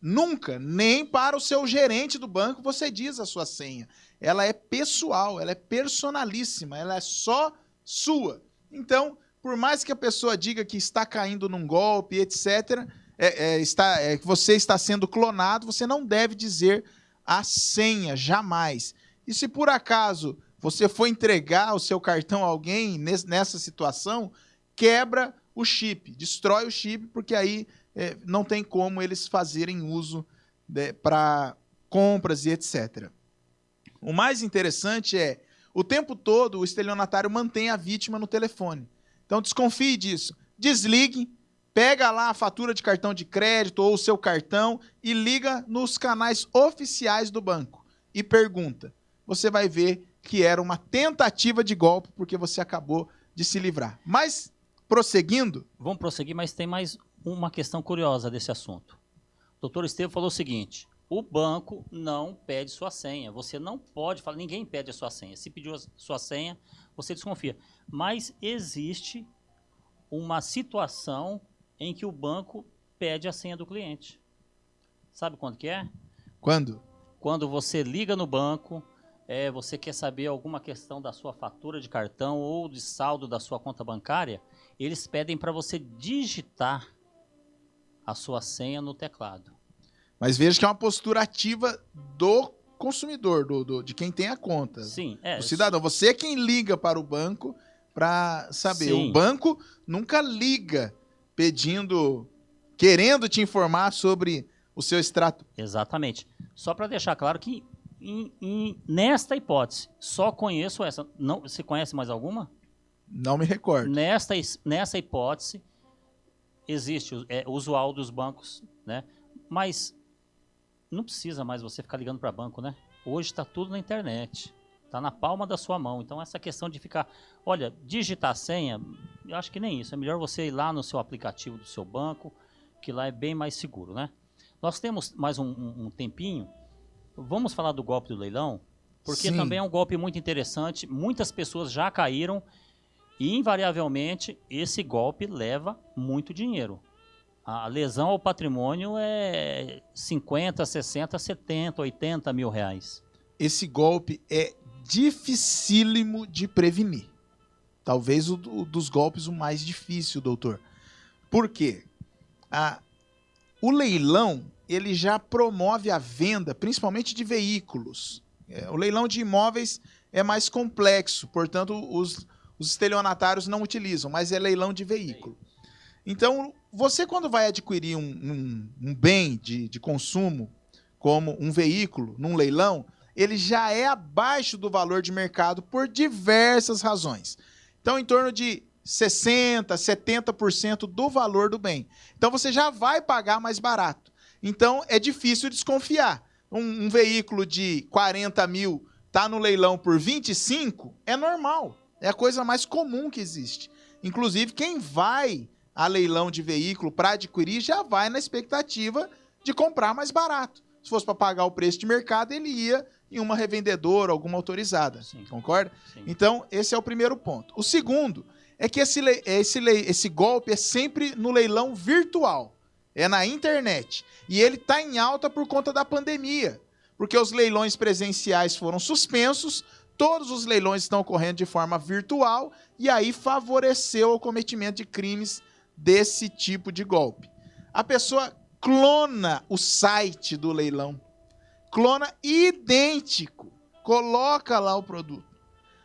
Nunca, nem para o seu gerente do banco você diz a sua senha. Ela é pessoal, ela é personalíssima, ela é só sua. Então, por mais que a pessoa diga que está caindo num golpe, etc., que você está sendo clonado, você não deve dizer a senha, jamais. E se por acaso você for entregar o seu cartão a alguém nessa situação, quebra o chip, destrói o chip, porque aí não tem como eles fazerem uso para compras e etc. O mais interessante é, o tempo todo, o estelionatário mantém a vítima no telefone. Então, desconfie disso. Desligue, pega lá a fatura de cartão de crédito ou o seu cartão e liga nos canais oficiais do banco e pergunta. Você vai ver que era uma tentativa de golpe porque você acabou de se livrar. Mas, prosseguindo... Vamos prosseguir, mas tem mais uma questão curiosa desse assunto. O doutor Estevam falou o seguinte, o banco não pede sua senha. Você não pode falar, ninguém pede a sua senha. Se pediu a sua senha, você desconfia. Mas existe uma situação em que o banco pede a senha do cliente. Sabe quando que é? Quando? Quando você liga no banco, você quer saber alguma questão da sua fatura de cartão ou de saldo da sua conta bancária, eles pedem para você digitar a sua senha no teclado. Mas veja que é uma postura ativa do consumidor, de quem tem a conta. Sim. O cidadão. Você é quem liga para o banco para saber. Sim. O banco nunca liga querendo te informar sobre o seu extrato. Exatamente. Só para deixar claro que nesta hipótese, só conheço essa. Não, você conhece mais alguma? Não me recordo. Nessa hipótese, existe o usual dos bancos, né? Mas não precisa mais você ficar ligando para banco, né? Hoje está tudo na internet. Está na palma da sua mão. Então, essa questão de ficar... Olha, digitar a senha, eu acho que nem isso. É melhor você ir lá no seu aplicativo do seu banco, que lá é bem mais seguro, né? Nós temos mais um tempinho. Vamos falar do golpe do leilão? Porque Sim. também é um golpe muito interessante. Muitas pessoas já caíram e, invariavelmente, esse golpe leva muito dinheiro. A lesão ao patrimônio é 50, 60, 70, 80 mil reais. Esse golpe é dificílimo de prevenir. Talvez dos golpes o mais difícil, doutor. Por quê? O leilão, ele já promove a venda, principalmente de veículos. O leilão de imóveis é mais complexo, portanto, os estelionatários não utilizam, mas é leilão de veículo. Então, você quando vai adquirir um bem de consumo, como um veículo, num leilão, ele já é abaixo do valor de mercado por diversas razões. Então, em torno de 60%, 70% do valor do bem. Então, você já vai pagar mais barato. Então, é difícil desconfiar. Um veículo de 40 mil está no leilão por 25, é normal. É a coisa mais comum que existe. Inclusive, quem vai a leilão de veículo para adquirir já vai na expectativa de comprar mais barato. Se fosse para pagar o preço de mercado, ele ia em uma revendedora, alguma autorizada. Sim. Concorda? Sim. Então, esse é o primeiro ponto. O segundo é que esse golpe é sempre no leilão virtual. É na internet. E ele está em alta por conta da pandemia. Porque os leilões presenciais foram suspensos, todos os leilões estão ocorrendo de forma virtual, e aí favoreceu o cometimento de crimes desse tipo de golpe. A pessoa clona o site do leilão. Clona idêntico. Coloca lá o produto.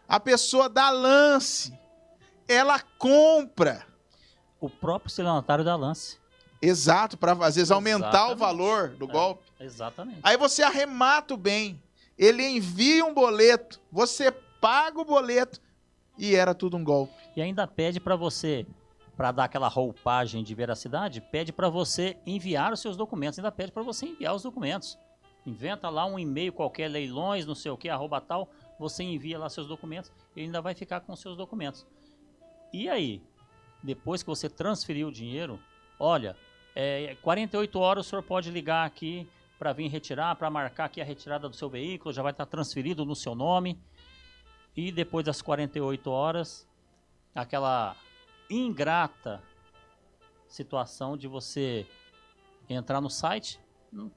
A pessoa dá lance. Ela compra. O próprio estelionatário dá lance. Exato, para às vezes aumentar o valor do golpe. Exatamente. Aí você arremata o bem. Ele envia um boleto. Você paga o boleto. E era tudo um golpe. E ainda pede para você, para dar aquela roupagem de veracidade, pede para você enviar os seus documentos. Ainda pede para você enviar os documentos. Inventa lá um e-mail qualquer, leilões, não sei o que, @tal, você envia lá seus documentos e ainda vai ficar com seus documentos. E aí, depois que você transferiu o dinheiro, olha, 48 horas o senhor pode ligar aqui para vir retirar, para marcar aqui a retirada do seu veículo, já vai estar transferido no seu nome. E depois das 48 horas, aquela ingrata situação de você entrar no site.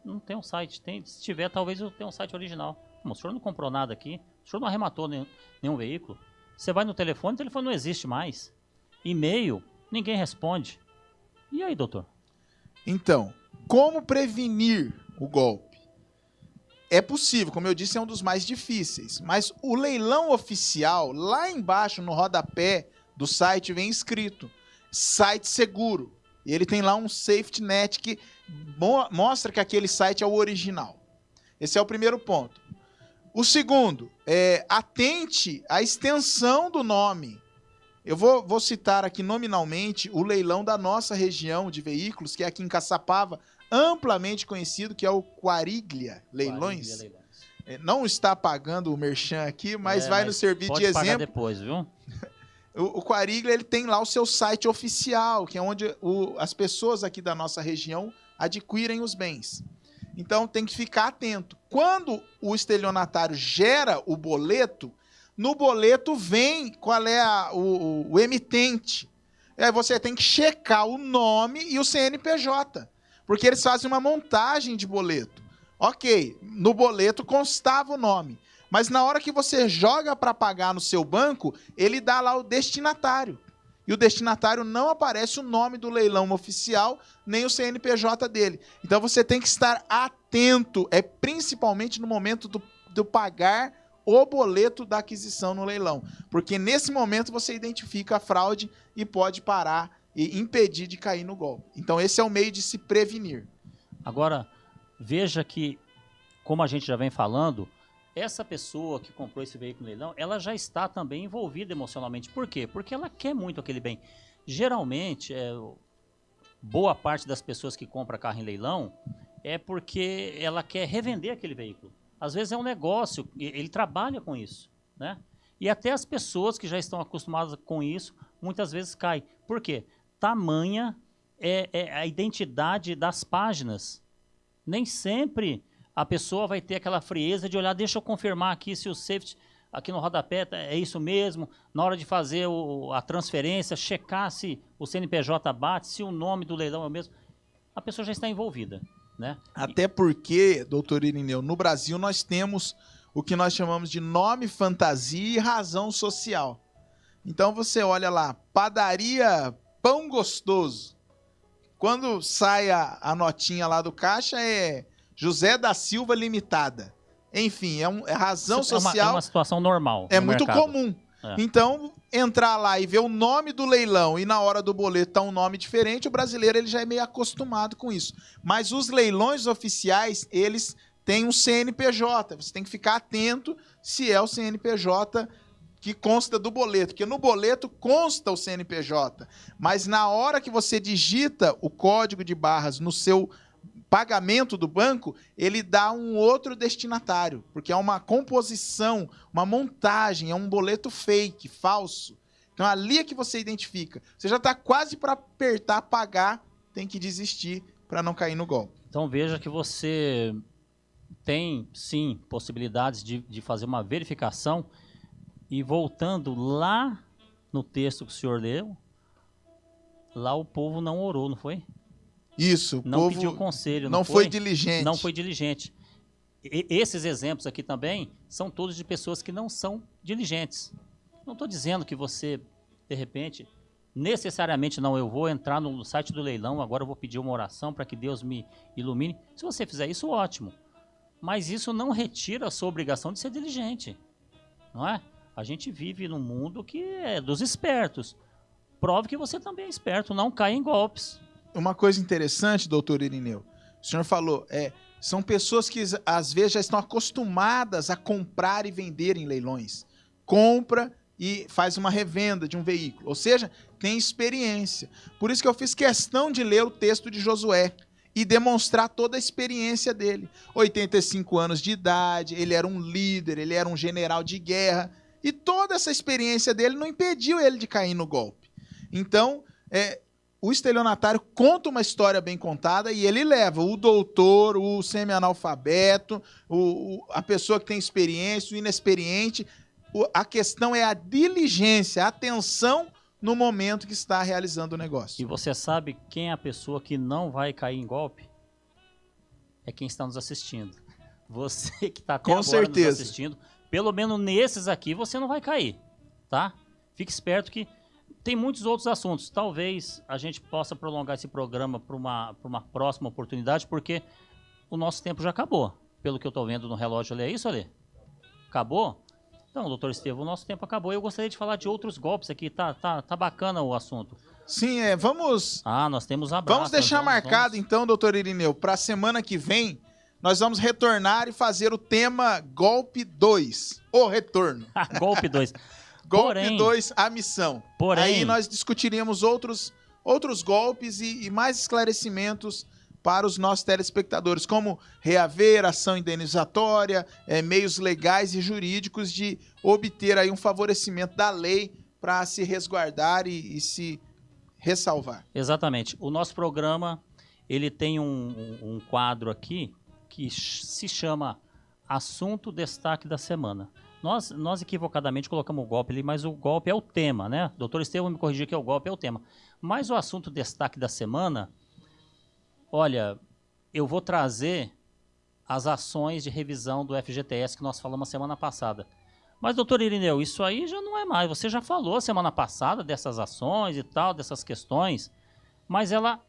Não tem um site, se tiver, talvez eu tenha um site original. O senhor não comprou nada aqui, o senhor não arrematou nenhum veículo. Você vai no telefone, o telefone não existe mais. E-mail, ninguém responde. E aí, doutor? Então, como prevenir o golpe? É possível, como eu disse, é um dos mais difíceis. Mas o leilão oficial, lá embaixo no rodapé do site, vem escrito site seguro. E ele tem lá um safety net que mostra que aquele site é o original. Esse é o primeiro ponto. O segundo, atente à extensão do nome. Eu vou citar aqui nominalmente o leilão da nossa região de veículos, que é aqui em Caçapava, amplamente conhecido, que é o Quariglia Leilões. Não está pagando o merchan aqui, mas vai nos servir de exemplo. Pode pagar depois, viu? O Quariglia, ele tem lá o seu site oficial, que é onde as pessoas aqui da nossa região adquirem os bens. Então tem que ficar atento. Quando o estelionatário gera o boleto, no boleto vem qual é o emitente. Aí você tem que checar o nome e o CNPJ, porque eles fazem uma montagem de boleto. Ok, no boleto constava o nome, mas na hora que você joga para pagar no seu banco, ele dá lá o destinatário. E o destinatário não aparece o nome do leilão oficial, nem o CNPJ dele. Então você tem que estar atento, principalmente no momento do pagar o boleto da aquisição no leilão. Porque nesse momento você identifica a fraude e pode parar e impedir de cair no golpe. Então esse é o meio de se prevenir. Agora, veja que, como a gente já vem falando, essa pessoa que comprou esse veículo no leilão, ela já está também envolvida emocionalmente. Por quê? Porque ela quer muito aquele bem. Geralmente, boa parte das pessoas que compram carro em leilão é porque ela quer revender aquele veículo. Às vezes é um negócio, ele trabalha com isso, né? E até as pessoas que já estão acostumadas com isso, muitas vezes caem. Por quê? Tamanha é a identidade das páginas. Nem sempre a pessoa vai ter aquela frieza de olhar, deixa eu confirmar aqui se o safety aqui no rodapé é isso mesmo, na hora de fazer a transferência, checar se o CNPJ bate, se o nome do leilão é o mesmo. A pessoa já está envolvida, né? Até porque, doutor Irineu, no Brasil nós temos o que nós chamamos de nome fantasia e razão social. Então você olha lá, padaria Pão Gostoso. Quando sai a notinha lá do caixa é José da Silva Limitada. Enfim, é razão social. É uma situação normal. É muito comum. Então, entrar lá e ver o nome do leilão e na hora do boleto tá um nome diferente, o brasileiro ele já é meio acostumado com isso. Mas os leilões oficiais, eles têm um CNPJ. Você tem que ficar atento se é o CNPJ que consta do boleto, porque no boleto consta o CNPJ, mas na hora que você digita o código de barras no seu pagamento do banco, ele dá um outro destinatário, porque é uma composição, uma montagem, é um boleto fake, falso. Então ali é que você identifica. Você já está quase para apertar pagar, tem que desistir para não cair no golpe. Então veja que você tem, sim, possibilidades de fazer uma verificação. E voltando lá no texto que o senhor leu, lá o povo não orou, não foi? Isso, o não povo pediu conselho, não foi diligente. Não foi diligente. Esses exemplos aqui também são todos de pessoas que não são diligentes. Não estou dizendo que você, de repente, necessariamente não, eu vou entrar no site do leilão, agora eu vou pedir uma oração para que Deus me ilumine. Se você fizer isso, ótimo. Mas isso não retira a sua obrigação de ser diligente, não é? A gente vive num mundo que é dos espertos. Prove que você também é esperto, não caia em golpes. Uma coisa interessante, doutor Irineu, o senhor falou, são pessoas que às vezes já estão acostumadas a comprar e vender em leilões. Compra e faz uma revenda de um veículo, ou seja, tem experiência. Por isso que eu fiz questão de ler o texto de Josué e demonstrar toda a experiência dele. 85 anos de idade, ele era um líder, ele era um general de guerra, e toda essa experiência dele não impediu ele de cair no golpe. Então, o estelionatário conta uma história bem contada e ele leva o doutor, o semi-analfabeto, a pessoa que tem experiência, o inexperiente. A questão é a diligência, a atenção no momento que está realizando o negócio. E você sabe quem é a pessoa que não vai cair em golpe? É quem está nos assistindo. Você que está até agora nos assistindo, pelo menos nesses aqui você não vai cair, tá? Fique esperto que tem muitos outros assuntos. Talvez a gente possa prolongar esse programa para uma próxima oportunidade, porque o nosso tempo já acabou. Pelo que eu estou vendo no relógio ali, é isso, Ale? Acabou? Então, doutor Estevão, o nosso tempo acabou. Eu gostaria de falar de outros golpes aqui. Tá bacana o assunto. Sim, vamos... nós temos abraço. Vamos deixar marcado, então, doutor Irineu, para a semana que vem, nós vamos retornar e fazer o tema Golpe 2, o retorno. Golpe 2. Golpe 2, a missão. Porém, aí nós discutiríamos outros golpes e mais esclarecimentos para os nossos telespectadores, como reaver, ação indenizatória, meios legais e jurídicos de obter aí um favorecimento da lei para se resguardar e se ressalvar. Exatamente. O nosso programa, ele tem um quadro aqui que se chama Assunto Destaque da Semana. Nós equivocadamente colocamos o golpe ali, mas o golpe é o tema, né? Doutor Estevão me corrigiu que o golpe é o tema. Mas o assunto destaque da semana, olha, eu vou trazer as ações de revisão do FGTS que nós falamos semana passada. Mas, doutor Irineu, isso aí já não é mais. Você já falou semana passada dessas ações e tal, dessas questões, mas ela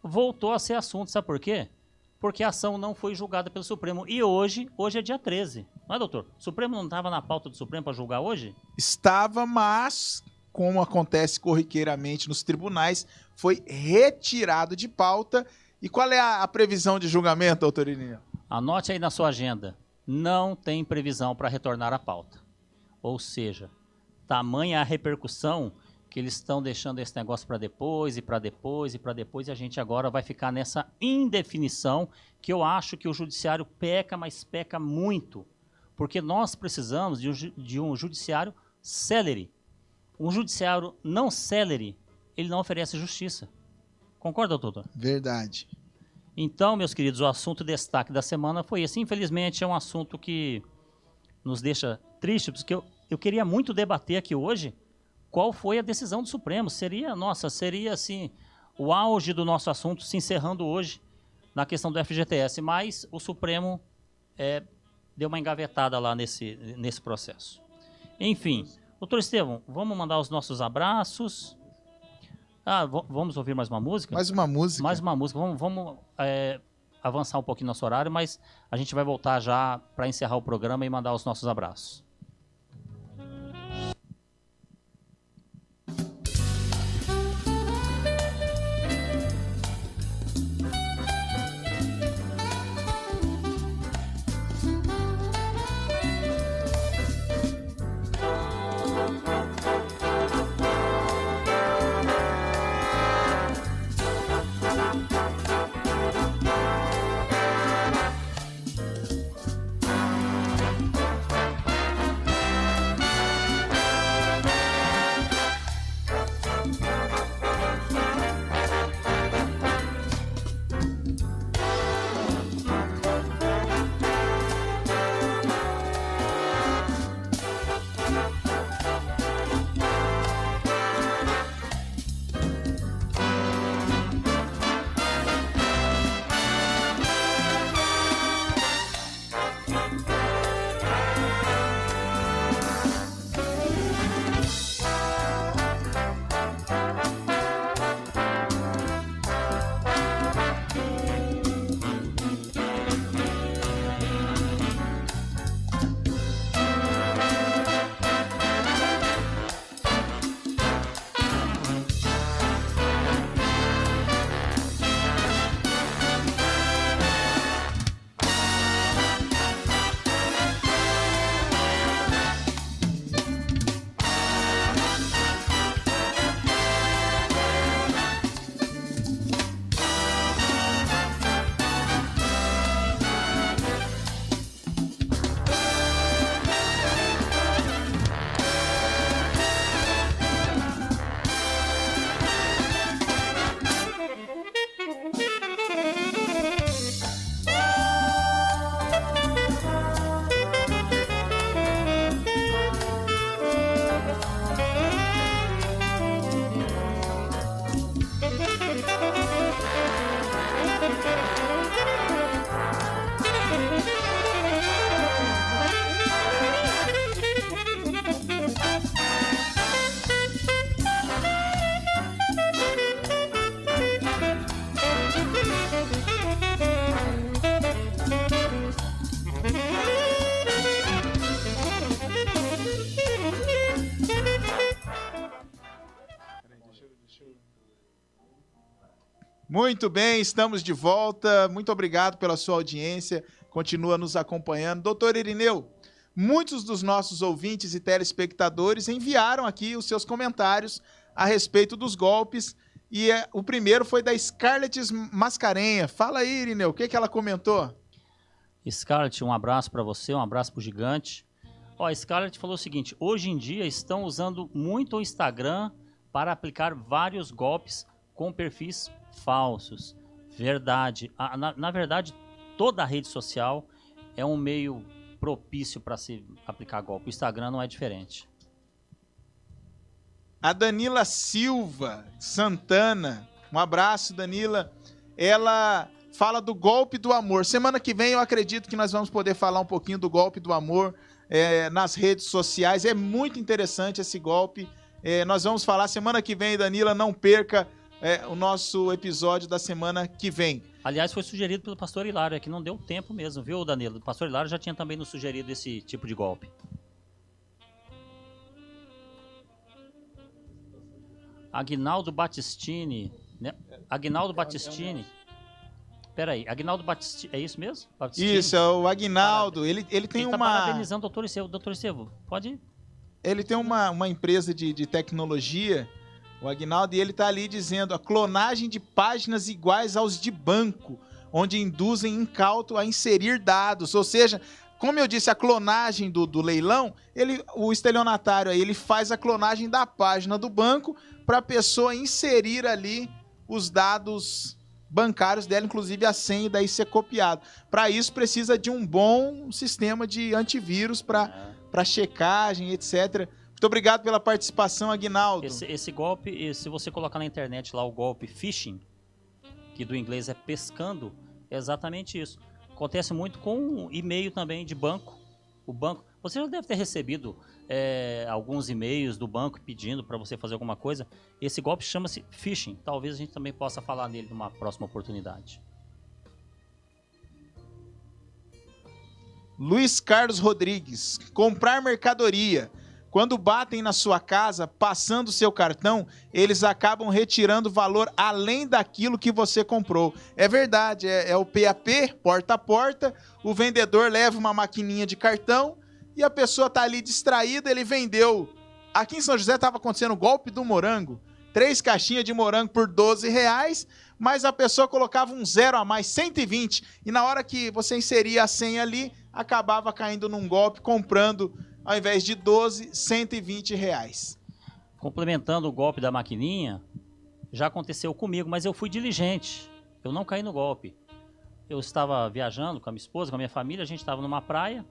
voltou a ser assunto, sabe por quê? Porque a ação não foi julgada pelo Supremo. E hoje é dia 13, não é, doutor? O Supremo não estava na pauta do Supremo para julgar hoje? Estava, mas, como acontece corriqueiramente nos tribunais, foi retirado de pauta. E qual é a previsão de julgamento, doutor Irineu? Anote aí na sua agenda. Não tem previsão para retornar à pauta. Ou seja, tamanha a repercussão que eles estão deixando esse negócio para depois, e a gente agora vai ficar nessa indefinição, que eu acho que o judiciário peca, mas peca muito, porque nós precisamos de um judiciário célere. Um judiciário não célere, ele não oferece justiça. Concorda, doutor? Verdade. Então, meus queridos, o assunto destaque da semana foi esse. Infelizmente, é um assunto que nos deixa tristes, porque eu queria muito debater aqui hoje qual foi a decisão do Supremo. Seria assim, o auge do nosso assunto se encerrando hoje na questão do FGTS, mas o Supremo deu uma engavetada lá nesse processo. Enfim, doutor Estevão, vamos mandar os nossos abraços. Vamos ouvir mais uma música? Mais uma música. Mais uma música. Vamos avançar um pouquinho nosso horário, mas a gente vai voltar já para encerrar o programa e mandar os nossos abraços. Muito bem, estamos de volta. Muito obrigado pela sua audiência. Continua nos acompanhando. Doutor Irineu, muitos dos nossos ouvintes e telespectadores enviaram aqui os seus comentários a respeito dos golpes. E o primeiro foi da Scarlett Mascarenha. Fala aí, Irineu, o que ela comentou? Scarlett, um abraço para você, um abraço pro gigante. Ó, a Scarlett falou o seguinte: hoje em dia estão usando muito o Instagram para aplicar vários golpes com perfis falsos. Verdade. Na verdade, toda a rede social é um meio propício para se aplicar golpe. O Instagram não é diferente. A Danila Silva Santana, um abraço, Danila. Ela fala do golpe do amor. Semana que vem eu acredito que nós vamos poder falar um pouquinho do golpe do amor nas redes sociais. É muito interessante esse golpe. Nós vamos falar semana que vem, Danila, não perca o nosso episódio da semana que vem. Aliás, foi sugerido pelo pastor Hilário, que não deu tempo mesmo, viu, Danilo? O pastor Hilário já tinha também nos sugerido esse tipo de golpe. Aguinaldo Battistini, né? Aguinaldo Battistini. Peraí, Aguinaldo Battistini, é isso mesmo? Battistini? Isso, é o Aguinaldo. Ele tem ele tá parabenizando o doutor Estevão. Doutor Estevão, pode ir? Ele tem uma empresa de tecnologia, o Aguinaldo, e ele está ali dizendo a clonagem de páginas iguais aos de banco, onde induzem incauto a inserir dados. Ou seja, como eu disse, a clonagem do leilão, o estelionatário aí, ele faz a clonagem da página do banco para a pessoa inserir ali os dados bancários dela, inclusive a senha, e daí ser copiado. Para isso precisa de um bom sistema de antivírus para checagem, etc. Muito obrigado pela participação, Aguinaldo. Esse golpe, se você colocar na internet lá o golpe phishing, que do inglês é pescando, é exatamente isso. Acontece muito com e-mail também de banco. O banco, você já deve ter recebido alguns e-mails do banco pedindo para você fazer alguma coisa. Esse golpe chama-se phishing. Talvez a gente também possa falar nele numa próxima oportunidade. Luiz Carlos Rodrigues. Comprar mercadoria. Quando batem na sua casa, passando o seu cartão, eles acabam retirando valor além daquilo que você comprou. É verdade, é o PAP, porta a porta, o vendedor leva uma maquininha de cartão e a pessoa tá ali distraída, ele vendeu. Aqui em São José estava acontecendo o golpe do morango, 3 caixinhas de morango por R$12, mas a pessoa colocava um zero a mais, 120, e na hora que você inseria a senha ali, acabava caindo num golpe, comprando, ao invés de 12, R$120. Complementando o golpe da maquininha, já aconteceu comigo, mas eu fui diligente. Eu não caí no golpe. Eu estava viajando com a minha esposa, com a minha família, a gente estava numa praia.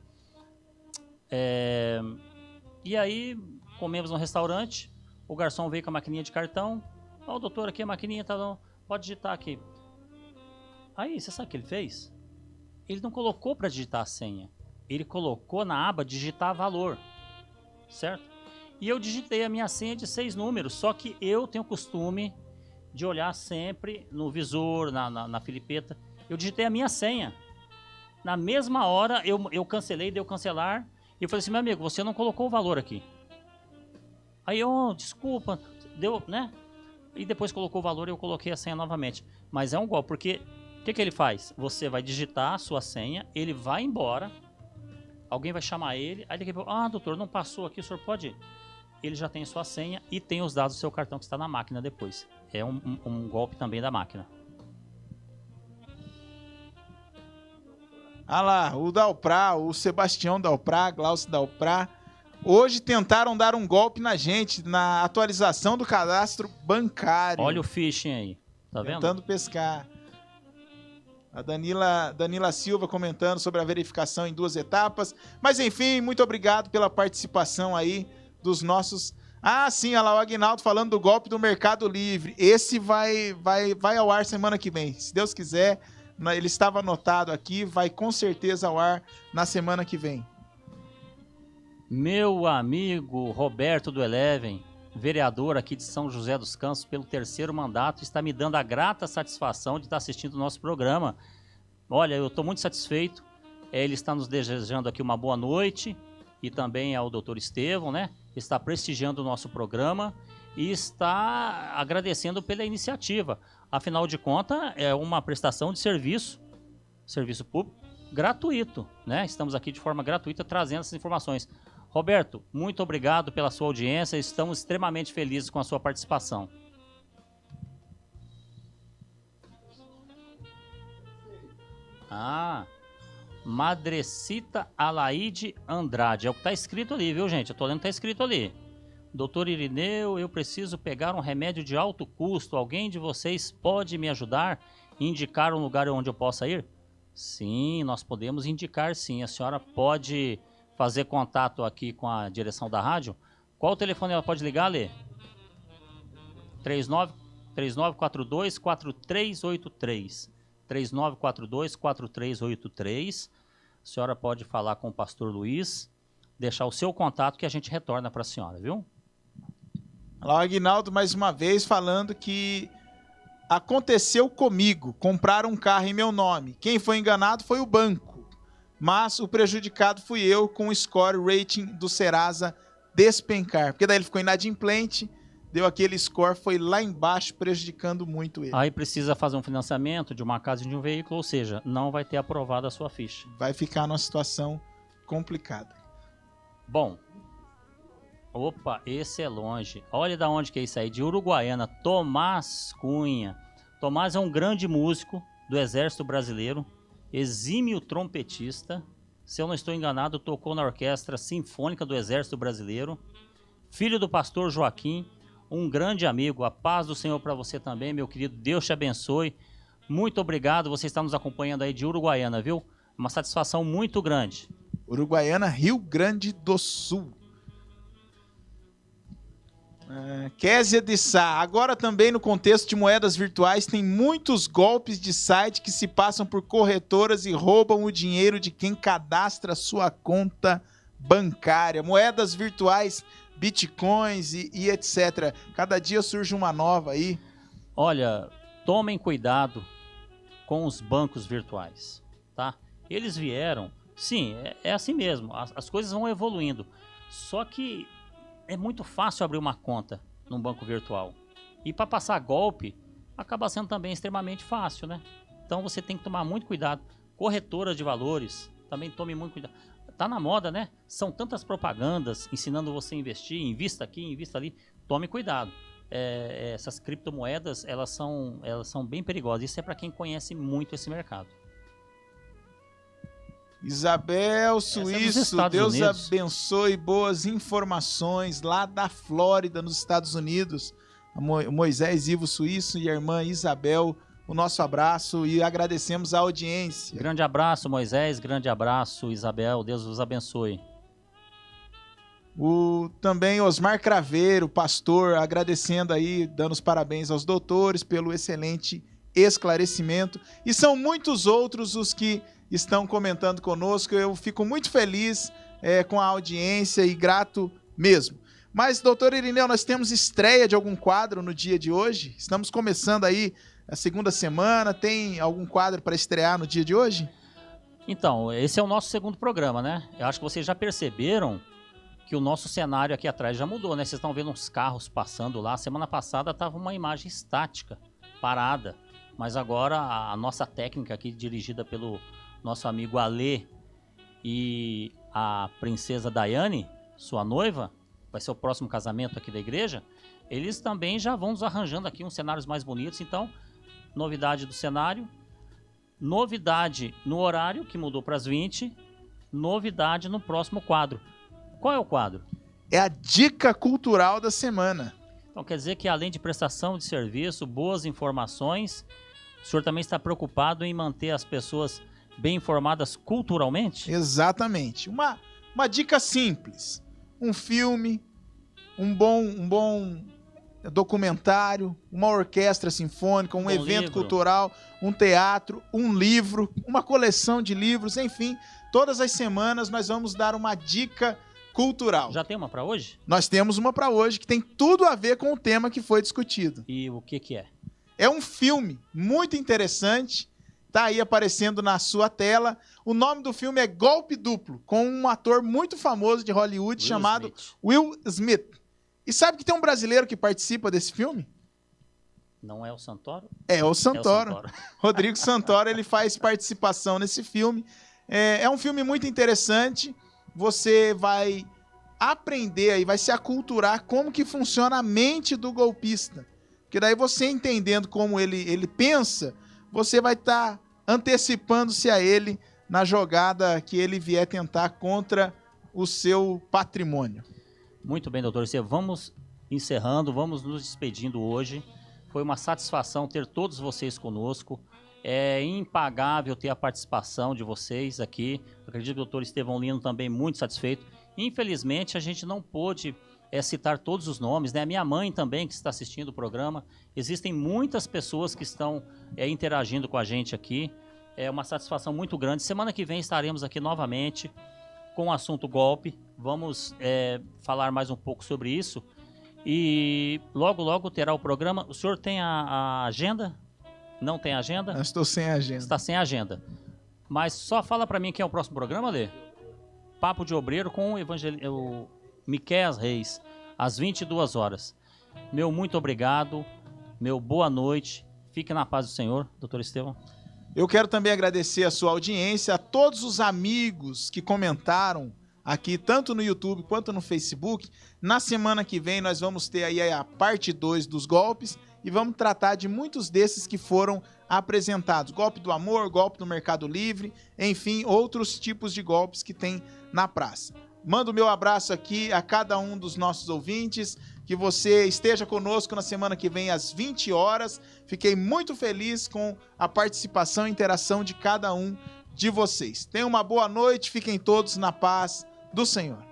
E aí, comemos no restaurante, o garçom veio com a maquininha de cartão. Ó, doutor, aqui a maquininha, tá, não, pode digitar aqui. Aí, você sabe o que ele fez? Ele não colocou para digitar a senha. Ele colocou na aba digitar valor, certo? E eu digitei a minha senha de 6 números, só que eu tenho o costume de olhar sempre no visor, na filipeta. Eu digitei a minha senha. Na mesma hora, eu cancelei, deu cancelar, e eu falei assim, meu amigo, você não colocou o valor aqui. Aí desculpa, deu, né? E depois colocou o valor e eu coloquei a senha novamente. Mas é um golpe, porque o que ele faz? Você vai digitar a sua senha, ele vai embora, alguém vai chamar ele, aí daqui a pouco, doutor, não passou aqui, o senhor pode ir? Ele já tem a sua senha e tem os dados do seu cartão que está na máquina depois. É um golpe também da máquina. Ah lá, o Dalprá, o Sebastião Dalprá, Glaucio Dalprá, hoje tentaram dar um golpe na gente, na atualização do cadastro bancário. Olha o phishing aí, tá vendo? Tentando pescar. A Danila Silva comentando sobre a verificação em 2 etapas. Mas enfim, muito obrigado pela participação aí dos nossos... sim, olha lá, o Aguinaldo falando do golpe do Mercado Livre. Esse vai ao ar semana que vem. Se Deus quiser, ele estava anotado aqui, vai com certeza ao ar na semana que vem. Meu amigo Roberto do Eleven, vereador aqui de São José dos Campos pelo 3º mandato, está me dando a grata satisfação de estar assistindo o nosso programa. Olha, eu estou muito satisfeito. Ele está nos desejando aqui uma boa noite e também ao doutor Estevão, né? Está prestigiando o nosso programa e está agradecendo pela iniciativa. Afinal de contas, é uma prestação de serviço público, gratuito, né? Estamos aqui de forma gratuita trazendo essas informações. Roberto, muito obrigado pela sua audiência, estamos extremamente felizes com a sua participação. Madrecita Alaide Andrade, é o que está escrito ali, viu, gente? Eu tô lendo que está escrito ali. Doutor Irineu, eu preciso pegar um remédio de alto custo. Alguém de vocês pode me ajudar e indicar um lugar onde eu possa ir? Sim, nós podemos indicar sim. A senhora pode fazer contato aqui com a direção da rádio. Qual o telefone ela pode ligar, Lê? 3942-4383. 3942-4383. A senhora pode falar com o pastor Luiz, deixar o seu contato que a gente retorna para a senhora, viu? Olá, Aguinaldo, mais uma vez falando que aconteceu comigo, comprar um carro em meu nome. Quem foi enganado foi o banco, mas o prejudicado fui eu com o score rating do Serasa despencar, porque daí ele ficou inadimplente, deu aquele score, foi lá embaixo, prejudicando muito ele. Aí precisa fazer um financiamento de uma casa e de um veículo, ou seja, não vai ter aprovado a sua ficha. Vai ficar numa situação complicada. Bom, opa, esse é longe. Olha da onde que é isso aí, de Uruguaiana, Tomás Cunha. Tomás é um grande músico do Exército Brasileiro, exímio trompetista. Se eu não estou enganado, tocou na Orquestra Sinfônica do Exército Brasileiro. Filho do pastor Joaquim, um grande amigo. A paz do Senhor para você também, meu querido. Deus te abençoe. Muito obrigado, você está nos acompanhando aí de Uruguaiana, viu? Uma satisfação muito grande. Uruguaiana, Rio Grande do Sul. Kézia de Sá, agora também no contexto de moedas virtuais tem muitos golpes de site que se passam por corretoras e roubam o dinheiro de quem cadastra sua conta bancária. Moedas virtuais, bitcoins e etc. Cada dia surge uma nova aí. Olha, tomem cuidado com os bancos virtuais, tá? Eles vieram, sim, é assim mesmo, as coisas vão evoluindo, só que é muito fácil abrir uma conta num banco virtual. E para passar golpe, acaba sendo também extremamente fácil, né? Então você tem que tomar muito cuidado. Corretoras de valores, também tome muito cuidado. Tá na moda, né? São tantas propagandas ensinando você a investir, invista aqui, invista ali. Tome cuidado. Essas criptomoedas, elas são bem perigosas. Isso é para quem conhece muito esse mercado. Isabel Suíço, Deus abençoe, boas informações lá da Flórida, nos Estados Unidos. Moisés Ivo Suíço e a irmã Isabel, o nosso abraço e agradecemos a audiência. Grande abraço, Moisés, grande abraço, Isabel, Deus os abençoe. Também Osmar Craveiro, pastor, agradecendo aí, dando os parabéns aos doutores pelo excelente esclarecimento. E são muitos outros os que estão comentando conosco. Eu fico muito feliz com a audiência e grato mesmo. Mas, doutor Irineu, nós temos estreia de algum quadro no dia de hoje? Estamos começando aí a segunda semana. Tem algum quadro para estrear no dia de hoje? Então, esse é o nosso segundo programa, né? Eu acho que vocês já perceberam que o nosso cenário aqui atrás já mudou, né? Vocês estão vendo uns carros passando lá. Semana passada estava uma imagem estática, parada. Mas agora a nossa técnica aqui, dirigida pelo nosso amigo Alê e a princesa Daiane, sua noiva, vai ser o próximo casamento aqui da igreja, eles também já vão nos arranjando aqui uns cenários mais bonitos. Então, novidade do cenário, novidade no horário, que mudou para as 20, novidade no próximo quadro. Qual é o quadro? É a dica cultural da semana. Então quer dizer que além de prestação de serviço, boas informações, o senhor também está preocupado em manter as pessoas bem informadas culturalmente? Exatamente. Uma dica simples. Um filme, um bom documentário, uma orquestra sinfônica, um evento cultural, um teatro, um livro, uma coleção de livros, enfim. Todas as semanas nós vamos dar uma dica cultural. Já tem uma para hoje? Nós temos uma para hoje que tem tudo a ver com o tema que foi discutido. E o que é? É um filme muito interessante, tá aí aparecendo na sua tela. O nome do filme é Golpe Duplo, com um ator muito famoso de Hollywood chamado Will Smith. E sabe que tem um brasileiro que participa desse filme? Não é o Santoro? É o Santoro. Rodrigo Santoro, ele faz participação nesse filme. É um filme muito interessante. Você vai aprender aí, vai se aculturar como que funciona a mente do golpista. Porque daí você entendendo como ele pensa, você vai estar antecipando-se a ele na jogada que ele vier tentar contra o seu patrimônio. Muito bem, doutor. Vamos encerrando, vamos nos despedindo hoje. Foi uma satisfação ter todos vocês conosco. É impagável ter a participação de vocês aqui. Acredito que o doutor Estevão Lino também muito satisfeito. Infelizmente, a gente não pôde citar todos os nomes, né? Minha mãe também, que está assistindo o programa. Existem muitas pessoas que estão interagindo com a gente aqui. É uma satisfação muito grande. Semana que vem estaremos aqui novamente com o assunto golpe. Vamos falar mais um pouco sobre isso. E logo, logo terá o programa. O senhor tem a agenda? Não tem agenda? Eu estou sem agenda. Está sem agenda. Mas só fala para mim quem é o próximo programa, Lê. Papo de Obreiro com o Miquéias Reis, às 22 horas. Meu muito obrigado, meu boa noite. Fique na paz do Senhor, doutor Estevão. Eu quero também agradecer a sua audiência, a todos os amigos que comentaram aqui, tanto no YouTube quanto no Facebook. Na semana que vem nós vamos ter aí a parte 2 dos golpes e vamos tratar de muitos desses que foram apresentados. Golpe do amor, golpe do Mercado Livre, enfim, outros tipos de golpes que tem na praça. Mando o meu abraço aqui a cada um dos nossos ouvintes, que você esteja conosco na semana que vem às 20 horas. Fiquei muito feliz com a participação e interação de cada um de vocês. Tenham uma boa noite, fiquem todos na paz do Senhor.